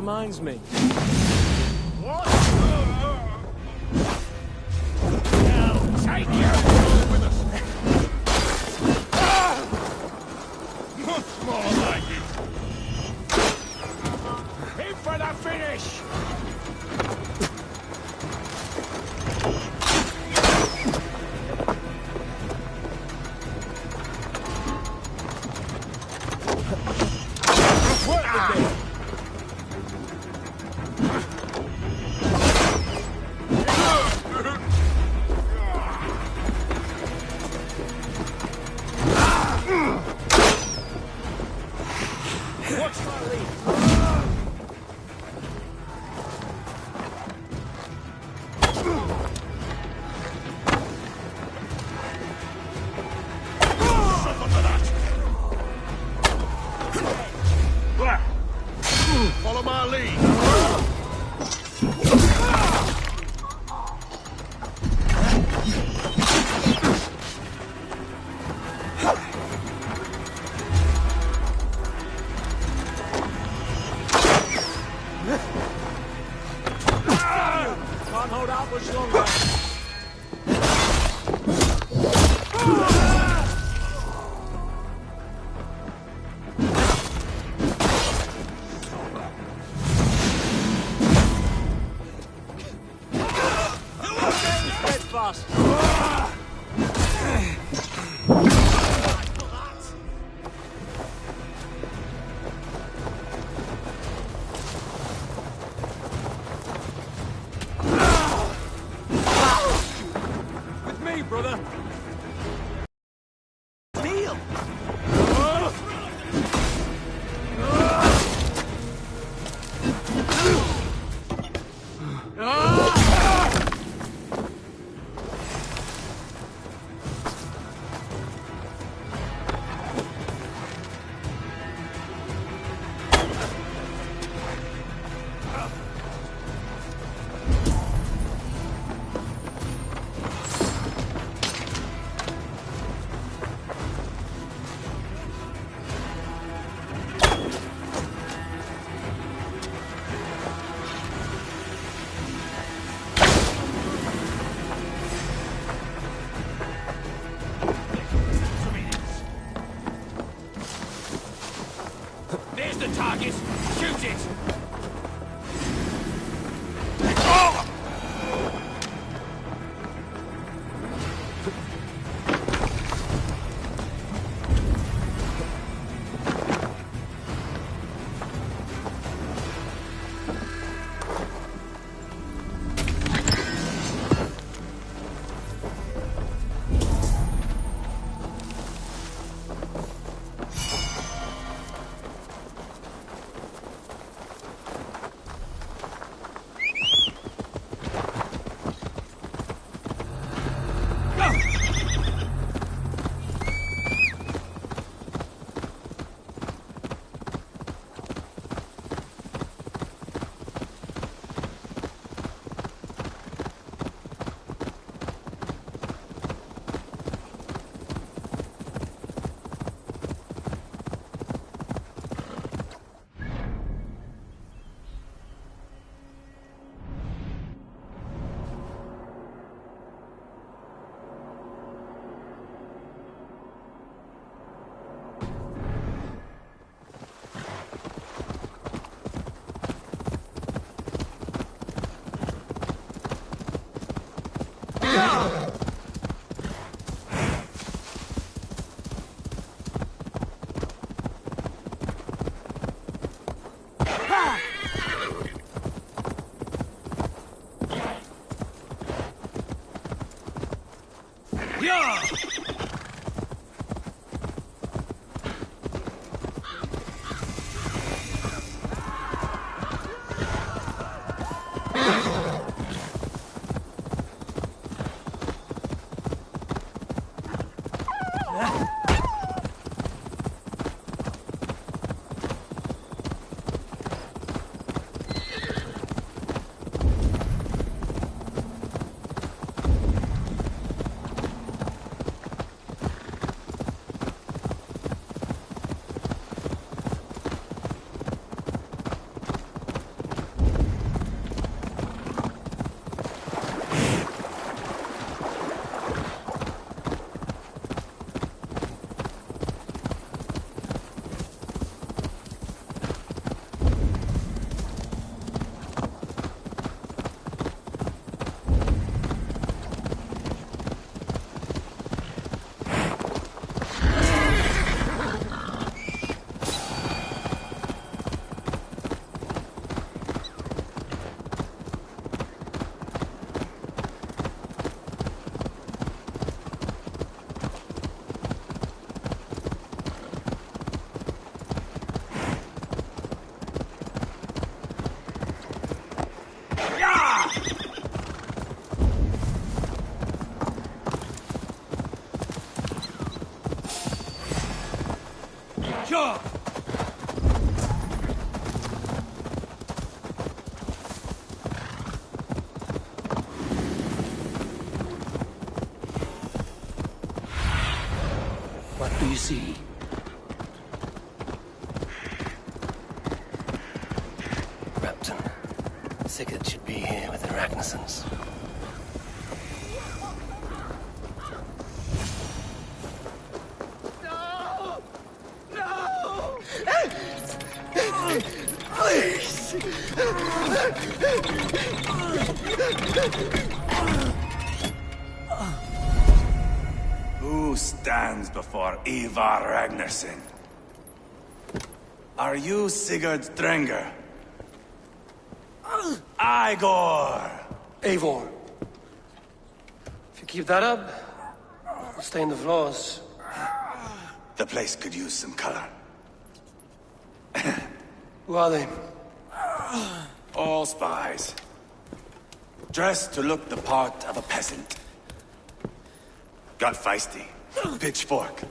reminds me. What? Now, take your with us. Much more like it. In for the finish. Follow my lead. Can't hold out much longer. Steadfast. With me, brother. Kneel. There's the target. Shoot it. What do you see? Repton. Sigurd should be here with the Ragnarsons. Please! Who stands before Ivar Ragnarsson? Are you Sigurd Drenger? Igor! Eivor. If you keep that up, I'll stain the floors. The place could use some color. Who are they? All spies. Dressed to look the part of a peasant. Got feisty. Pitchfork.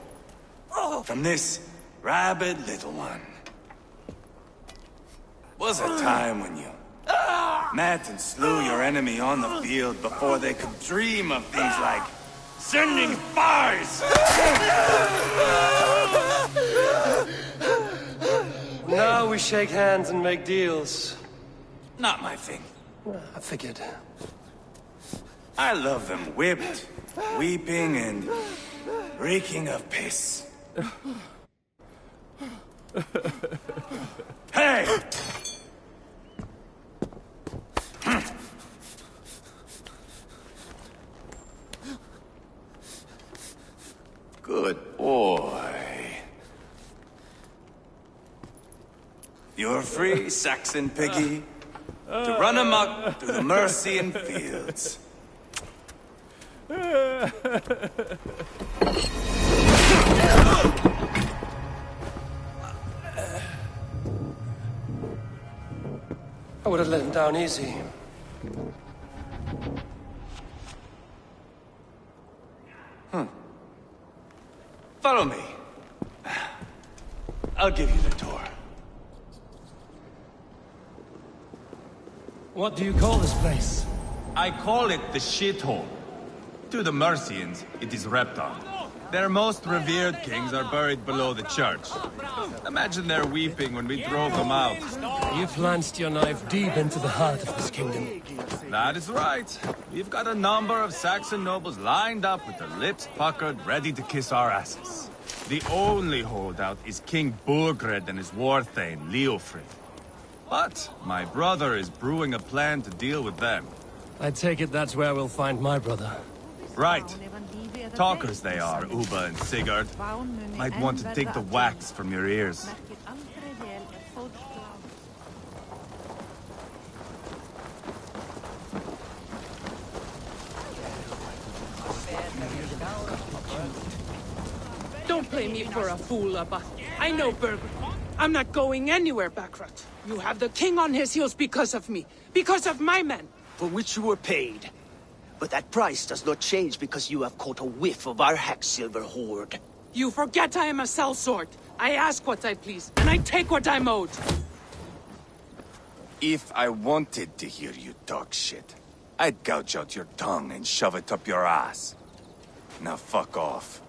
From this rabid little one. Was a time when you met and slew your enemy on the field before they could dream of things like sending spies! Now we shake hands and make deals. Not my thing. I figured. I love them whipped, weeping, and reeking of piss. Hey! Good boy. You're free, Saxon piggy, to run amok through the Mercian fields. I would have let him down easy. Follow me. I'll give you the tour. What do you call this place? I call it the shithole. To the Mercians, it is Repton. Their most revered kings are buried below the church. Imagine their weeping when we drove them out. You plunged your knife deep into the heart of this kingdom. That is right. We've got a number of Saxon nobles lined up with their lips puckered, ready to kiss our asses. The only holdout is King Burgred and his war thane, Leofrid. But my brother is brewing a plan to deal with them. I take it that's where we'll find my brother. Right. Talkers they are, Ubba and Sigurd. Might want to take the wax from your ears. Don't play me for a fool, Ubba. I know Burgred. I'm not going anywhere, Backrot. You have the king on his heels because of me. Because of my men. For which you were paid. But that price does not change because you have caught a whiff of our Hacksilver hoard. You forget I am a sellsword. I ask what I please, and I take what I'm owed. If I wanted to hear you talk shit, I'd gouge out your tongue and shove it up your ass. Now fuck off.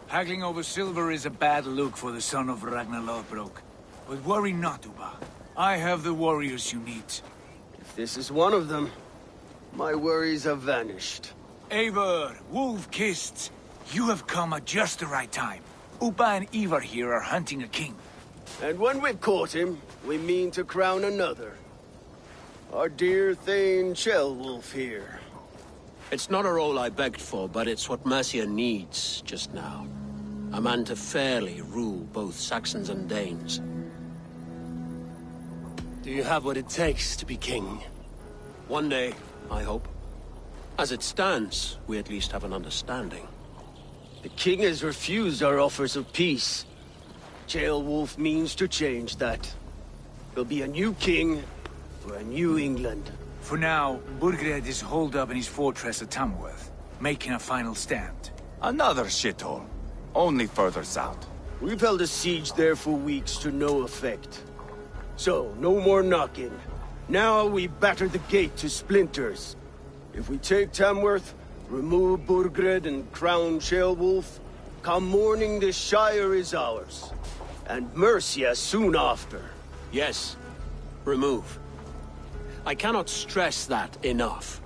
Haggling over silver is a bad look for the son of Ragnar Lothbrok. But worry not, Ubba. I have the warriors you need. If this is one of them, my worries have vanished. Eivor, Wolf-Kissed, you have come at just the right time. Ubba and Ivar here are hunting a king. And when we've caught him, we mean to crown another. Our dear Thane Ceolwulf here. It's not a role I begged for, but it's what Mercia needs just now. A man to fairly rule both Saxons and Danes. Do you have what it takes to be king? One day, I hope. As it stands, we at least have an understanding. The king has refused our offers of peace. Ceolwulf means to change that. There'll be a new king for a new England. For now, Burgred is holed up in his fortress at Tamworth, making a final stand. Another shithole. Only further south. We've held a siege there for weeks to no effect. So, no more knocking. Now we batter the gate to splinters. If we take Tamworth, remove Burgred and crown Ceolwulf, come morning the Shire is ours. And Mercia soon after. Yes. Remove. I cannot stress that enough.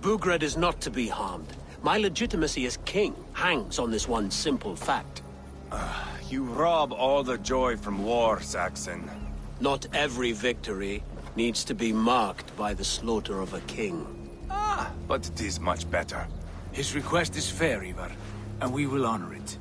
Burgred is not to be harmed. My legitimacy as king hangs on this one simple fact. You rob all the joy from war, Saxon. Not every victory needs to be marked by the slaughter of a king. But it is much better. His request is fair, Ivar, and we will honor it.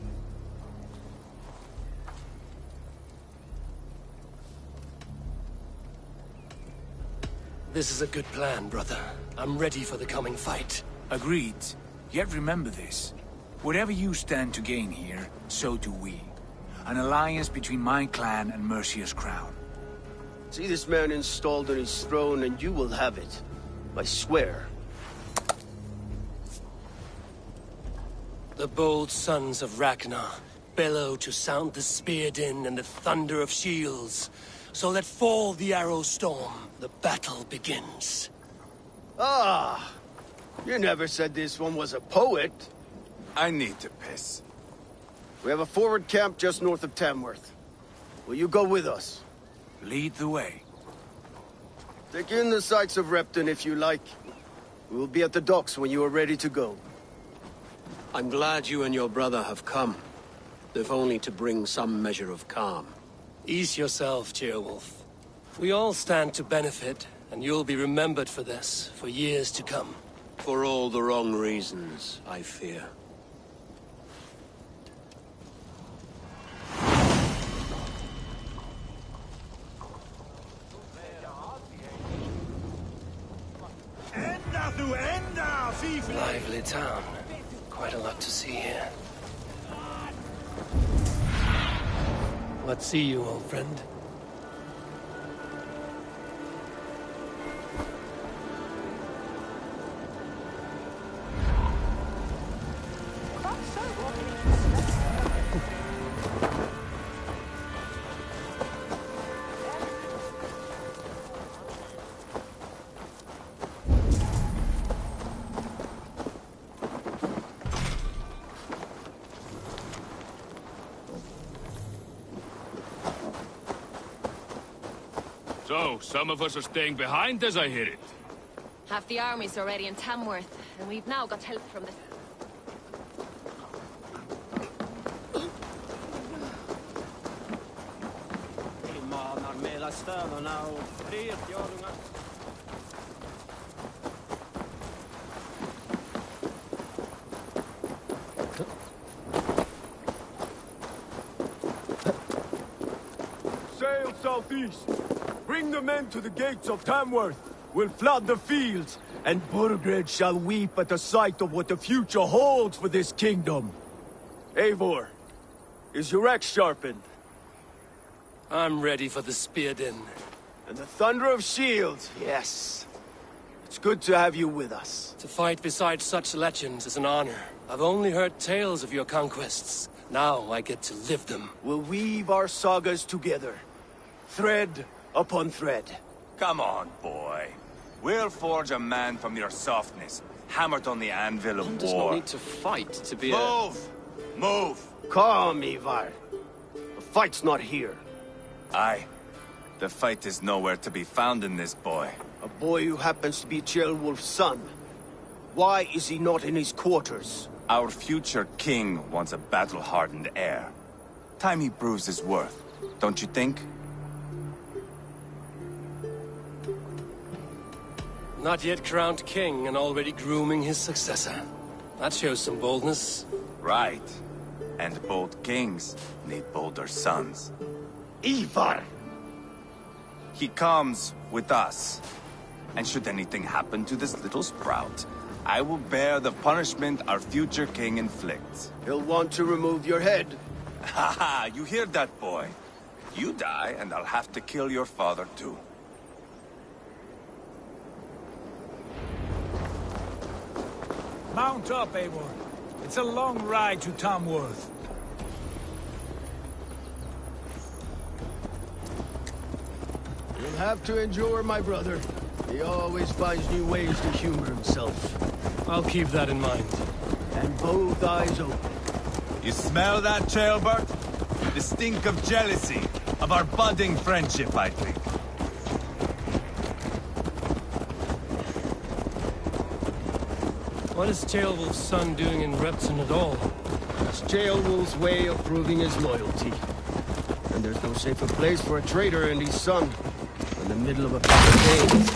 This is a good plan, brother. I'm ready for the coming fight. Agreed. Yet remember this. Whatever you stand to gain here, so do we. An alliance between my clan and Mercia's crown. See this man installed on his throne and you will have it. I swear. The bold sons of Ragnar bellow to sound the spear din and the thunder of shields. So let fall the arrow storm. The battle begins. Ah! You never said this one was a poet. I need to piss. We have a forward camp just north of Tamworth. Will you go with us? Lead the way. Take in the sights of Repton if you like. We will be at the docks when you are ready to go. I'm glad you and your brother have come. If only to bring some measure of calm. Ease yourself, Ceolwulf. We all stand to benefit, and you'll be remembered for this, for years to come. For all the wrong reasons, I fear. Lively town. Quite a lot to see here. What see you, old friend? So, some of us are staying behind as I hear it. Half the army's already in Tamworth, and we've now got help from the... Sail southeast. Bring the men to the gates of Tamworth. We'll flood the fields, and Burgred shall weep at the sight of what the future holds for this kingdom. Eivor, is your axe sharpened? I'm ready for the spear din. And the thunder of shields, yes. It's good to have you with us. To fight beside such legends is an honor. I've only heard tales of your conquests. Now I get to live them. We'll weave our sagas together. Thread upon thread. Come on, boy. We'll forge a man from your softness, hammered on the anvil of war. Does not need to fight to be Move! Move! Calm, Ivar. The fight's not here. Aye. The fight is nowhere to be found in this boy. A boy who happens to be Ceolwulf's son. Why is he not in his quarters? Our future king wants a battle-hardened heir. Time he proves his worth, don't you think? Not yet crowned king and already grooming his successor. That shows some boldness. Right. And bold kings need bolder sons. Ivar! He comes with us. And should anything happen to this little sprout, I will bear the punishment our future king inflicts. He'll want to remove your head. Haha, you hear that, boy? You die, and I'll have to kill your father, too. Mount up, Eivor. It's a long ride to Tamworth. You'll have to endure, my brother. He always finds new ways to humor himself. I'll keep that in mind. And both eyes open. You smell that, Trailbert? The stink of jealousy, of our budding friendship, I think. What is Ceolwulf's son doing in Repton at all? It's Ceolwulf's way of proving his loyalty. And there's no safer place for a traitor and his son in the middle of a pack of days.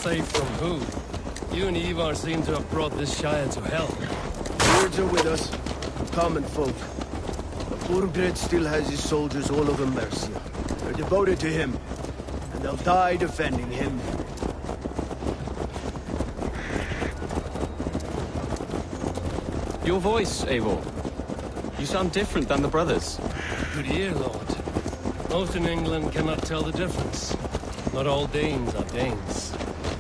Safe from who? You and Ivar seem to have brought this Shire to hell. Words are with us, common folk. But Burgred still has his soldiers all over Mercia. They're devoted to him, and they'll die defending him. Your voice, Eivor. You sound different than the brothers. Good ear, Lord. Most in England cannot tell the difference. Not all Danes are Danes.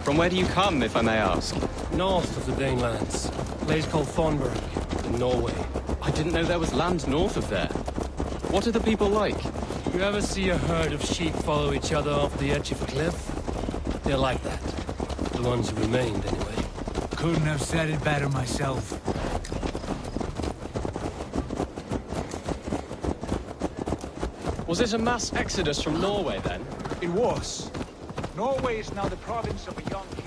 From where do you come, if I may ask? North of the Danelands. A place called Thornburg, in Norway. I didn't know there was land north of there. What are the people like? You ever see a herd of sheep follow each other off the edge of a cliff? They're like that. The ones who remained, anyway. Couldn't have said it better myself. Was it a mass exodus from Norway, then? It was. Norway is now the province of a young king.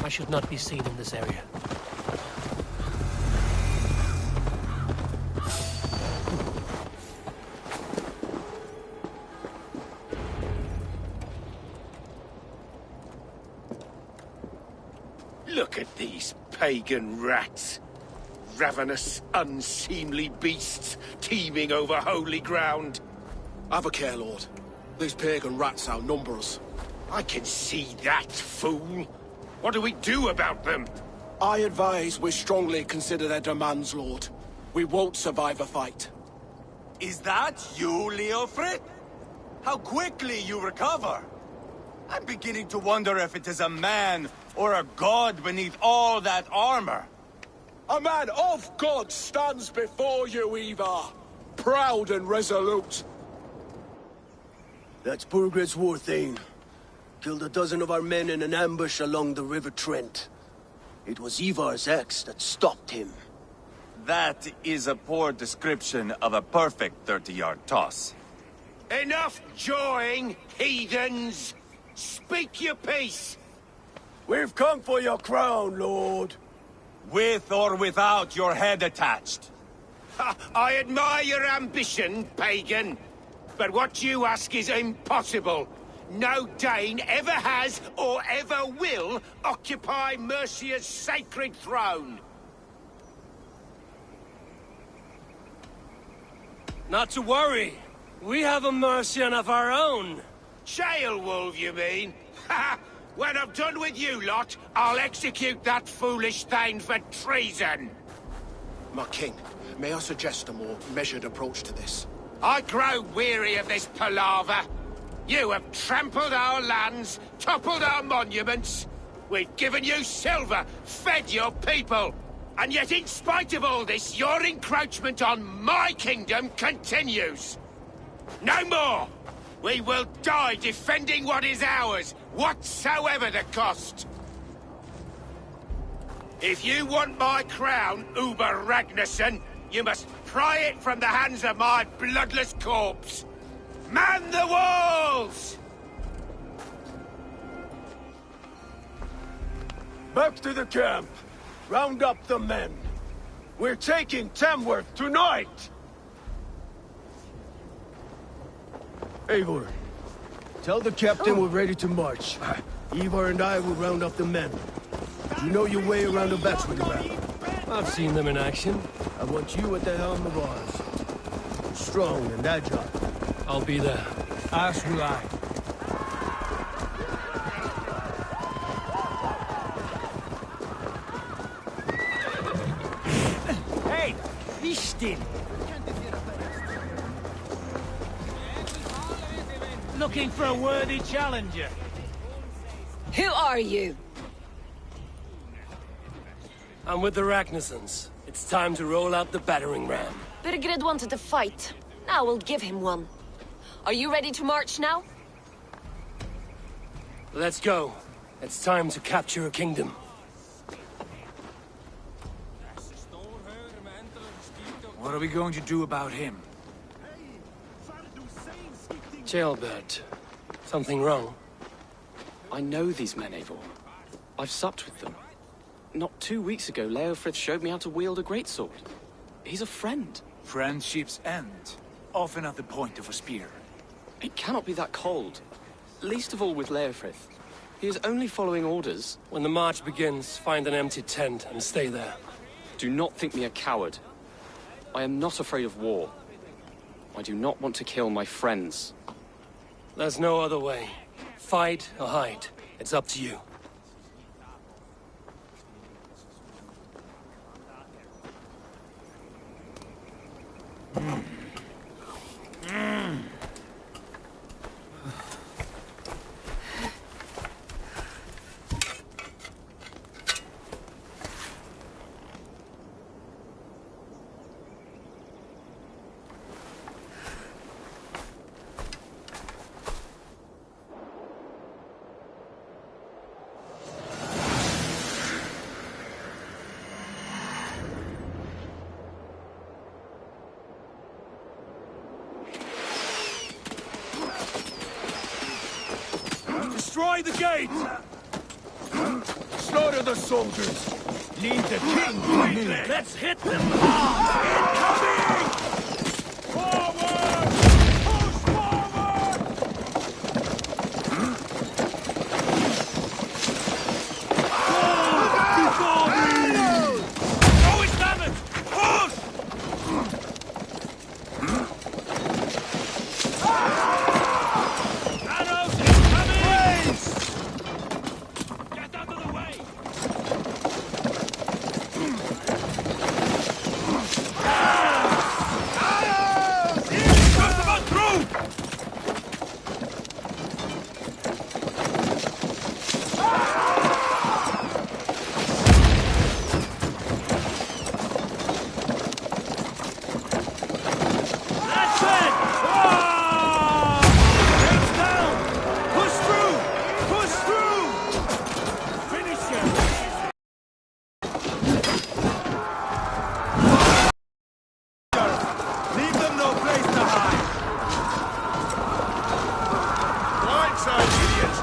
I should not be seen in this area. Look at these pagan rats. Ravenous, unseemly beasts teeming over holy ground. Have a care, Lord. These pagan rats outnumber us. I can see that, fool. What do we do about them? I advise we strongly consider their demands, Lord. We won't survive a fight. Is that you, Leofrid? How quickly you recover! I'm beginning to wonder if it is a man or a god beneath all that armor. A man of God stands before you, Ivar. Proud and resolute. That's Burgred's war thane. Killed a dozen of our men in an ambush along the River Trent. It was Ivar's axe that stopped him. That is a poor description of a perfect 30-yard toss. Enough jawing, heathens! Speak your piece! We've come for your crown, Lord. With or without your head attached. I admire your ambition, pagan. But what you ask is impossible. No Dane ever has or ever will occupy Mercia's sacred throne. Not to worry. We have a Mercian of our own. Ceolwulf, you mean? Ha! When I'm done with you lot, I'll execute that foolish thing for treason. My king, may I suggest a more measured approach to this? I grow weary of this palaver. You have trampled our lands, toppled our monuments. We've given you silver, fed your people. And yet, in spite of all this, your encroachment on my kingdom continues. No more! We will die defending what is ours, whatsoever the cost. If you want my crown, Uber Ragnarsson, you must pry it from the hands of my bloodless corpse. Man the walls! Back to the camp. Round up the men. We're taking Tamworth tonight! Eivor, tell the captain we're ready to march. Ivar and I will round up the men. You know your way around a battery map. I've seen them in action. I want you at the helm of ours. You're strong and agile. I'll be there. As will I. Hey! Be still! Looking for a worthy challenger. Who are you? I'm with the Ragnarssons. It's time to roll out the battering ram. Burgred wanted to fight. Now we'll give him one. Are you ready to march now? Let's go. It's time to capture a kingdom. What are we going to do about him? Jailbird. Something wrong? I know these men, Eivor. I've supped with them. Not 2 weeks ago, Leofrith showed me how to wield a greatsword. He's a friend. Friendships end, often at the point of a spear. It cannot be that cold. Least of all with Leofrith. He is only following orders. When the march begins, find an empty tent and stay there. Do not think me a coward. I am not afraid of war. I do not want to kill my friends. There's no other way. Fight or hide. It's up to you. Destroy the gate! Slaughter the soldiers! Leave the king to me! Let's hit them! Incoming! Forward! Push forward! Before me! Oh, it's damaged! Push! Arrows incoming! Get out of the way! Just about through! That's it! Heads down! Push through! Push through! Finish him! Leave them no place to hide! Blindside, idiots!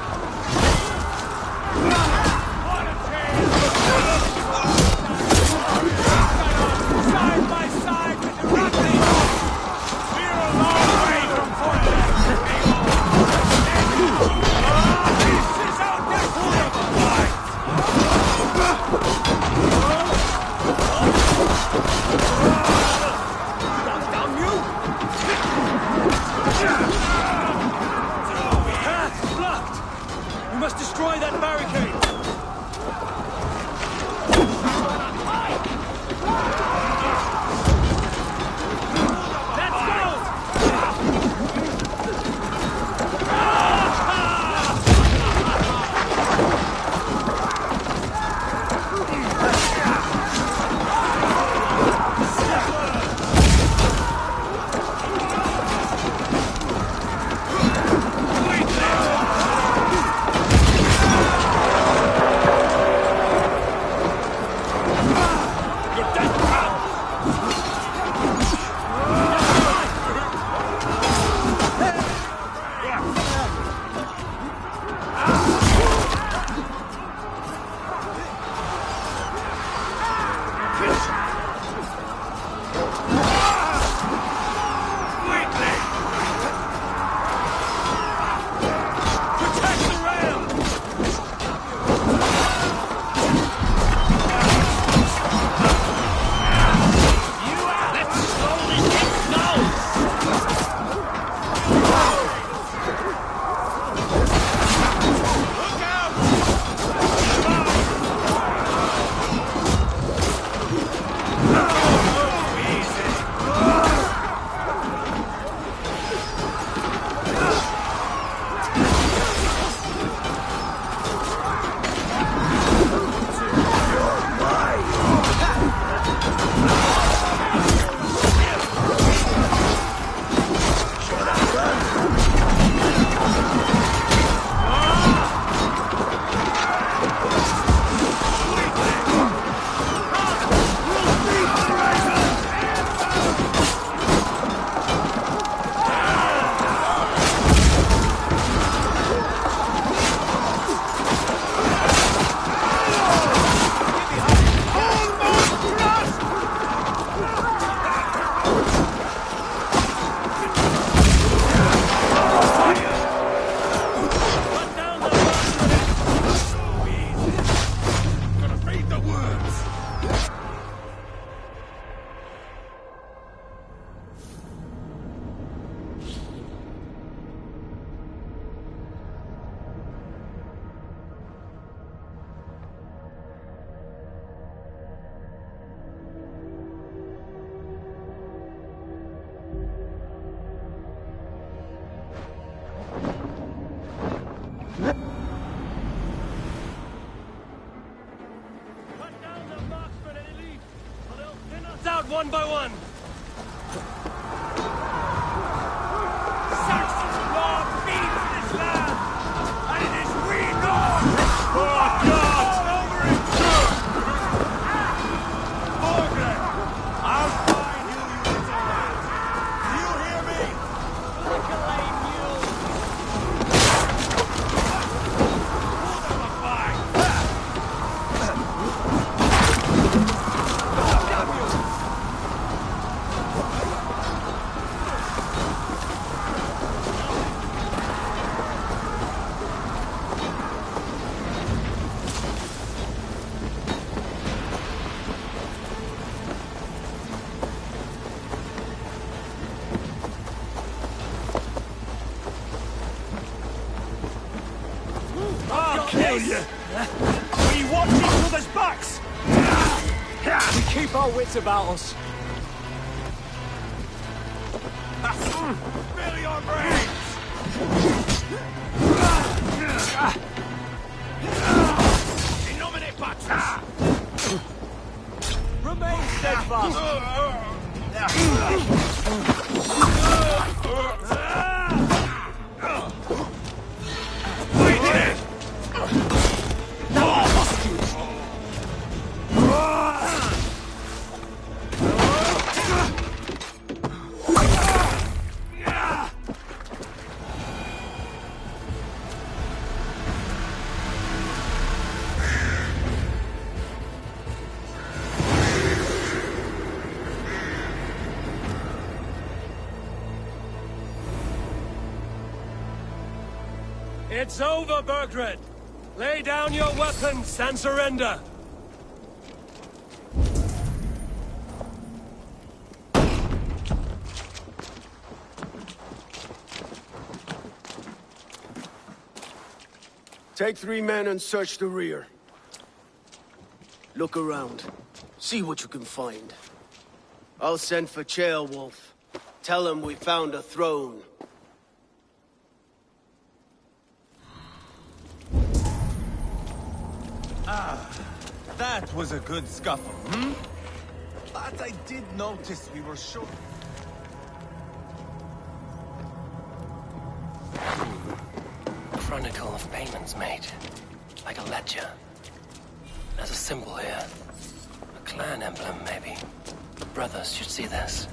Side by side with the Rockies! We're a long way from Fortnite! This is our death fight! Down you! Path blocked! One by one. Saxons Lord feeds this land, and it is we North. Oh God! Over it. Morgan, I'll find you, you little rat. Do you hear me? Look away, mule. Pull them apart. Kill you! We watch each other's backs! We keep our wits about us. Fill your brains! Innomine Pax! Remain steadfast. It's over, Burgred. Lay down your weapons and surrender. Take 3 men and search the rear. Look around. See what you can find. I'll send for Ceolwulf. Tell him we found a throne. That was a good scuffle, hmm? But I did notice we were short. Chronicle of payments made. Like a ledger. There's a symbol here. A clan emblem, maybe. Brothers should see this.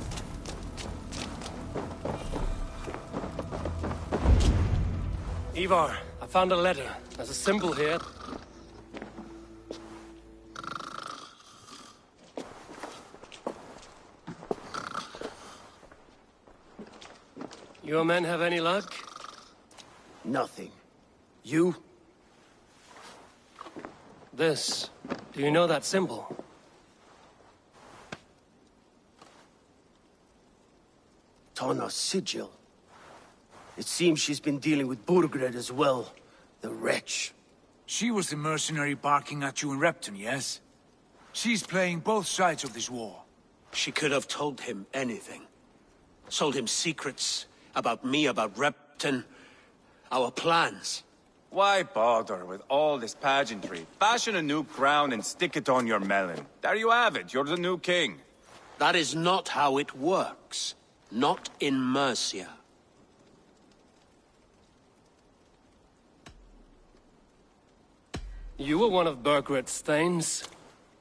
Ivar, I found a letter. There's a symbol here. Your men have any luck? Nothing. You? This. Do you know that symbol? Tana's sigil. It seems she's been dealing with Burgred as well. The wretch. She was the mercenary barking at you in Repton, yes? She's playing both sides of this war. She could have told him anything. Sold him secrets about me, about Repton, our plans. Why bother with all this pageantry? Fashion a new crown and stick it on your melon. There you have it, you're the new king. That is not how it works. Not in Mercia. You were one of Burgred's thanes.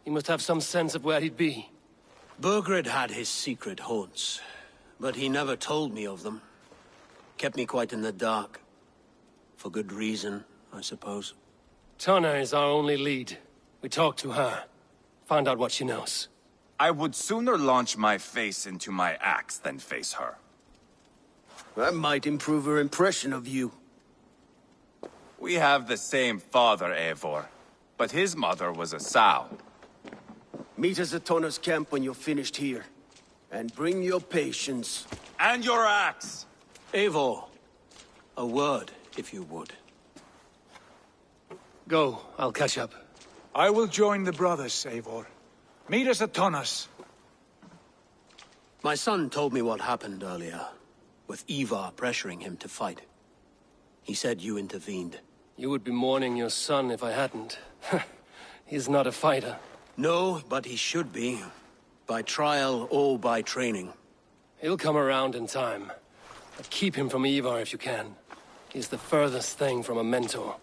He must have some sense of where he'd be. Burgred had his secret haunts, but he never told me of them. Kept me quite in the dark. For good reason, I suppose. Tana is our only lead. We talk to her. Find out what she knows. I would sooner launch my face into my axe than face her. That might improve her impression of you. We have the same father, Eivor, but his mother was a sow. Meet us at Tana's camp when you're finished here. And bring your patience. And your axe! Eivor, a word, if you would. Go, I'll catch up. I will join the brothers, Eivor. Meet us at Tana's. My son told me what happened earlier, with Ivar pressuring him to fight. He said you intervened. You would be mourning your son if I hadn't. He's not a fighter. No, but he should be. By trial or by training. He'll come around in time. But keep him from Ivar if you can. He's the furthest thing from a mentor.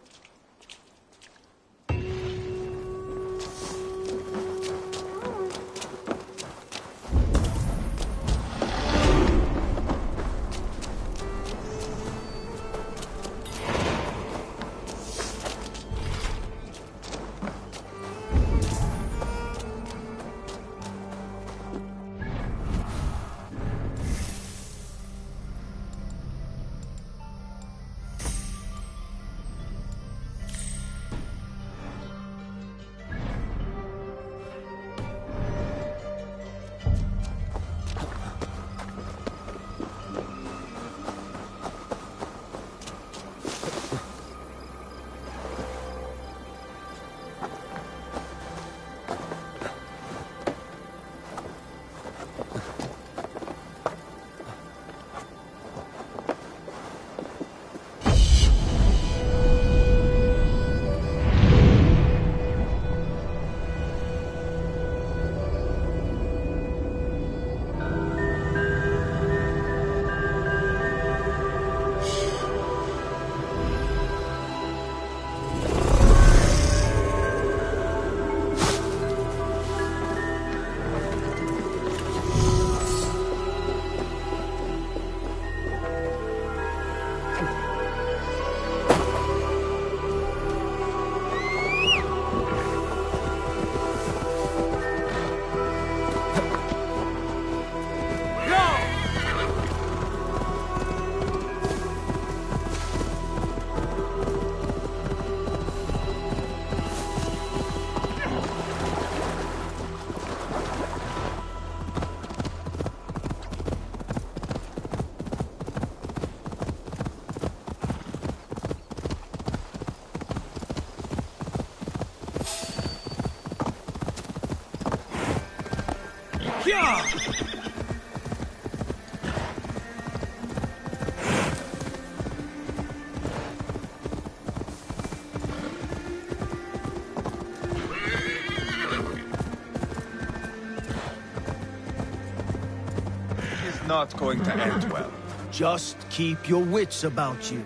Not going to end well. Just keep your wits about you.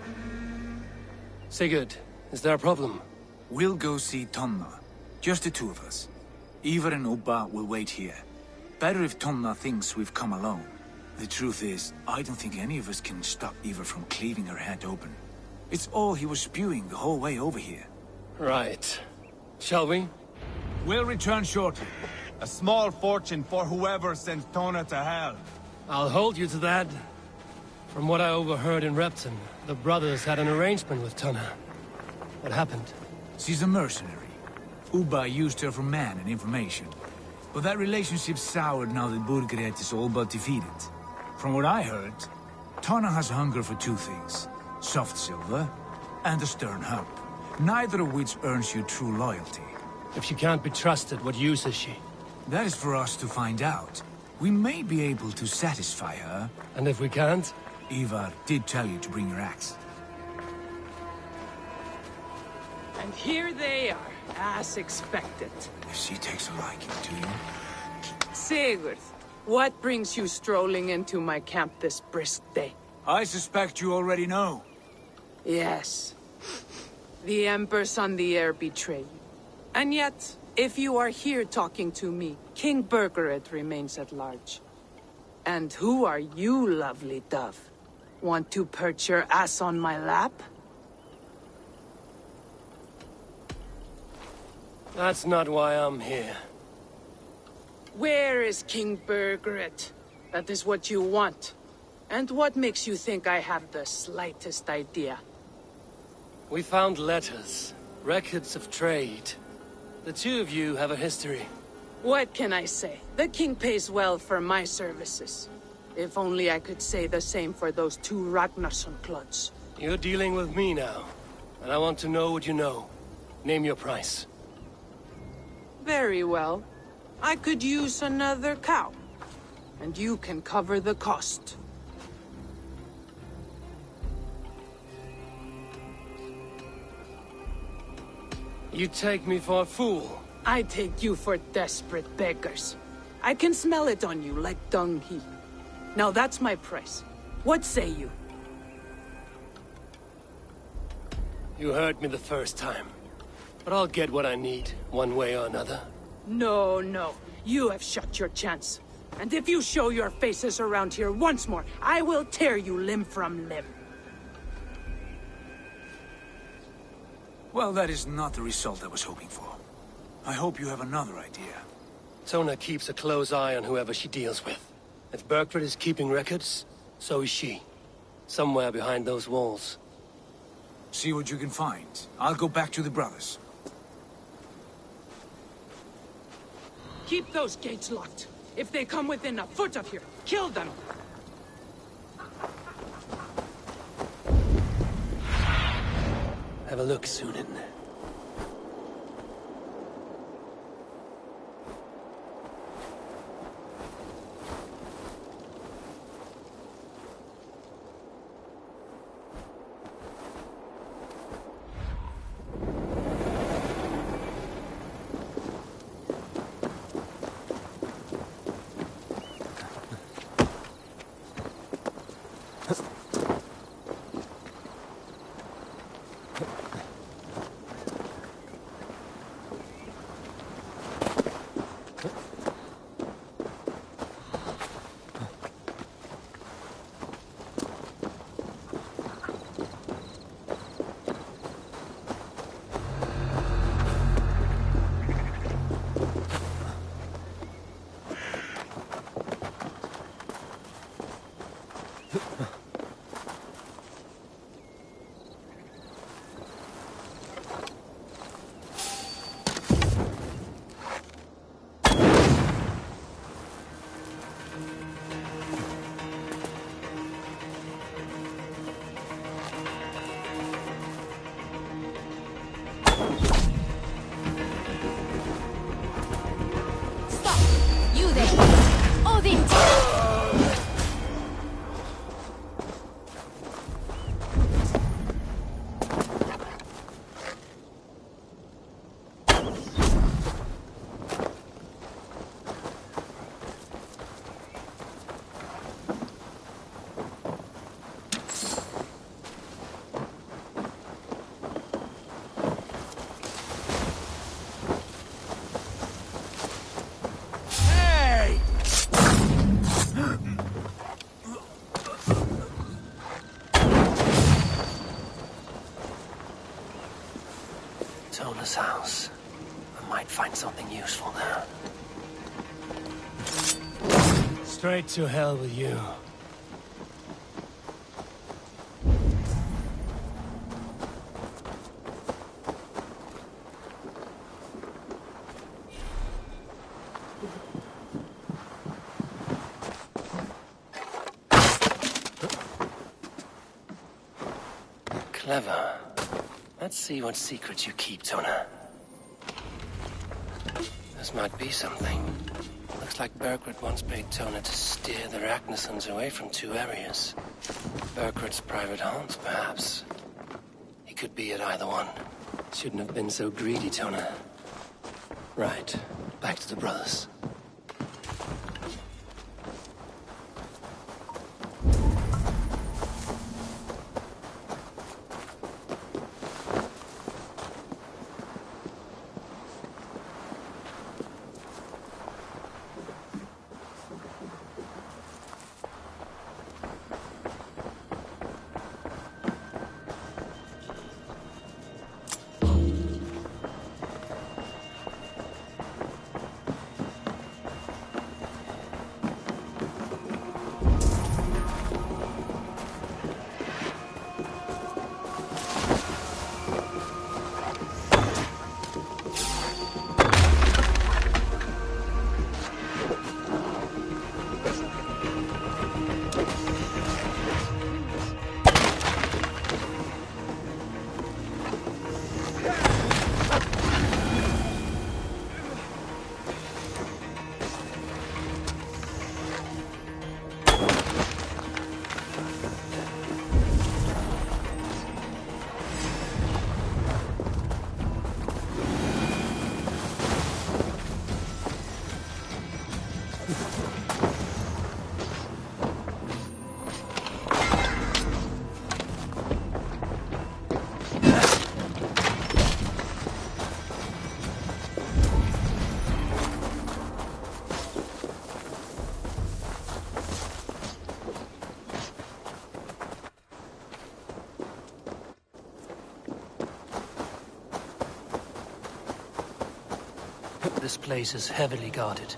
Sigurd, is there a problem? We'll go see Tonna. Just the two of us. Ivar and Ubba will wait here. Better if Tonna thinks we've come alone. The truth is, I don't think any of us can stop Ivar from cleaving her head open. It's all he was spewing the whole way over here. Right. Shall we? We'll return shortly. A small fortune for whoever sends Tona to hell. I'll hold you to that. From what I overheard in Repton, the brothers had an arrangement with Tona. What happened? She's a mercenary. Ubba used her for man and information. But that relationship soured now that Burgred is all but defeated. From what I heard, Tona has hunger for two things. Soft silver and a stern hump. Neither of which earns you true loyalty. If she can't be trusted, what use is she? That is for us to find out. We may be able to satisfy her. And if we can't? Ivar did tell you to bring your axe. And here they are, as expected. If she takes a liking to you... Sigurd, what brings you strolling into my camp this brisk day? I suspect you already know. Yes. The Embers on the air betray you. And yet, if you are here talking to me, King Burgred remains at large. And who are you, lovely dove? Want to perch your ass on my lap? That's not why I'm here. Where is King Burgred? That is what you want. And what makes you think I have the slightest idea? We found letters, records of trade. The two of you have a history. What can I say? The king pays well for my services. If only I could say the same for those two Ragnarsson clods. You're dealing with me now, and I want to know what you know. Name your price. Very well. I could use another cow. And you can cover the cost. You take me for a fool. I take you for desperate beggars. I can smell it on you like dung heap. Now that's my price. What say you? You heard me the first time. But I'll get what I need, one way or another. No, no. You have shot your chance. And if you show your faces around here once more, I will tear you limb from limb. Well, that is not the result I was hoping for. I hope you have another idea. Tona keeps a close eye on whoever she deals with. If Burgred is keeping records, so is she. Somewhere behind those walls. See what you can find. I'll go back to the brothers. Keep those gates locked. If they come within a foot of here, kill them! Have a look, Sunan. Tona's house. I might find something useful there. Straight to hell with you. Clever. Let's see what secrets you keep, Tona. This might be something. Looks like Burgred once paid Tona to steer the Ragnarsons away from 2 areas. Burgred's private haunts, perhaps. He could be at either one. Shouldn't have been so greedy, Tona. Right. Back to the brothers. This place is heavily guarded.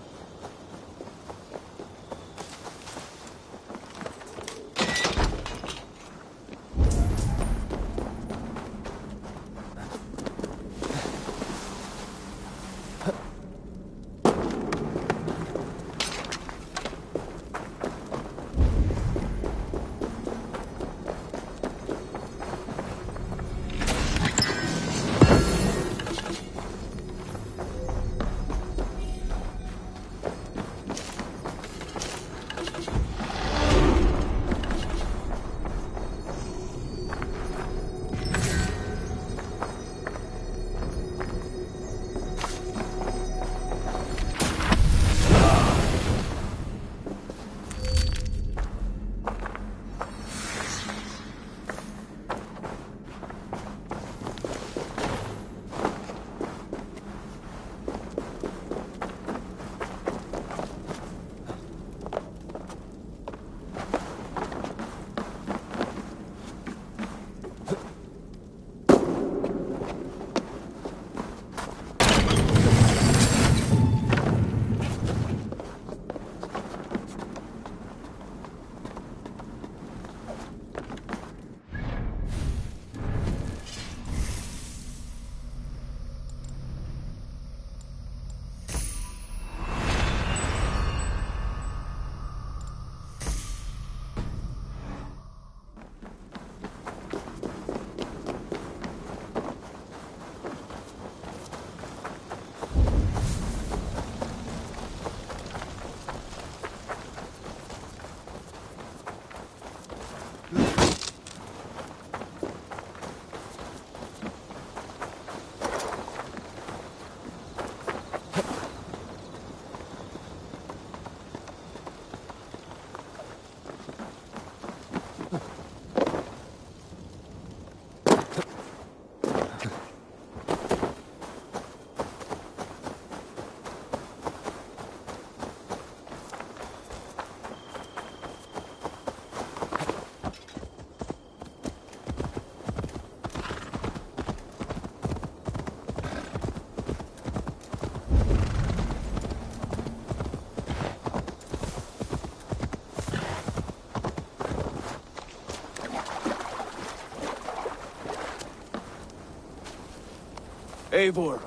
Eivor,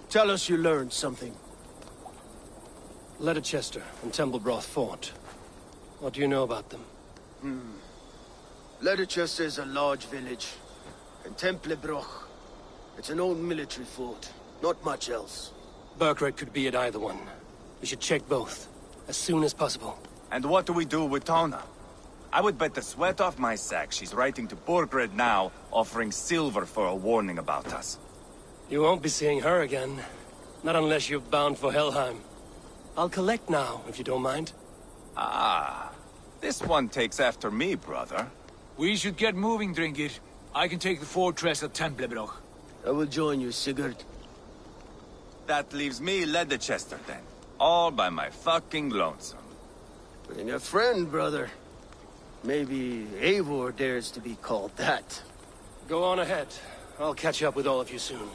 tell us you learned something. Leicester and Templebroth fought. What do you know about them? Leicester is a large village. And Templebroch, it's an old military fort. Not much else. Burkred could be at either one. We should check both, as soon as possible. And what do we do with Tona? I would bet the sweat off my sack she's writing to Borgred now, offering silver for a warning about us. You won't be seeing her again. Not unless you're bound for Helheim. I'll collect now, if you don't mind. Ah, this one takes after me, brother. We should get moving, Drinkir. I can take the fortress at Templebroch. I will join you, Sigurd. That leaves me Leicester then. All by my fucking lonesome. Bring a friend, brother. Maybe Eivor dares to be called that. Go on ahead. I'll catch up with all of you soon.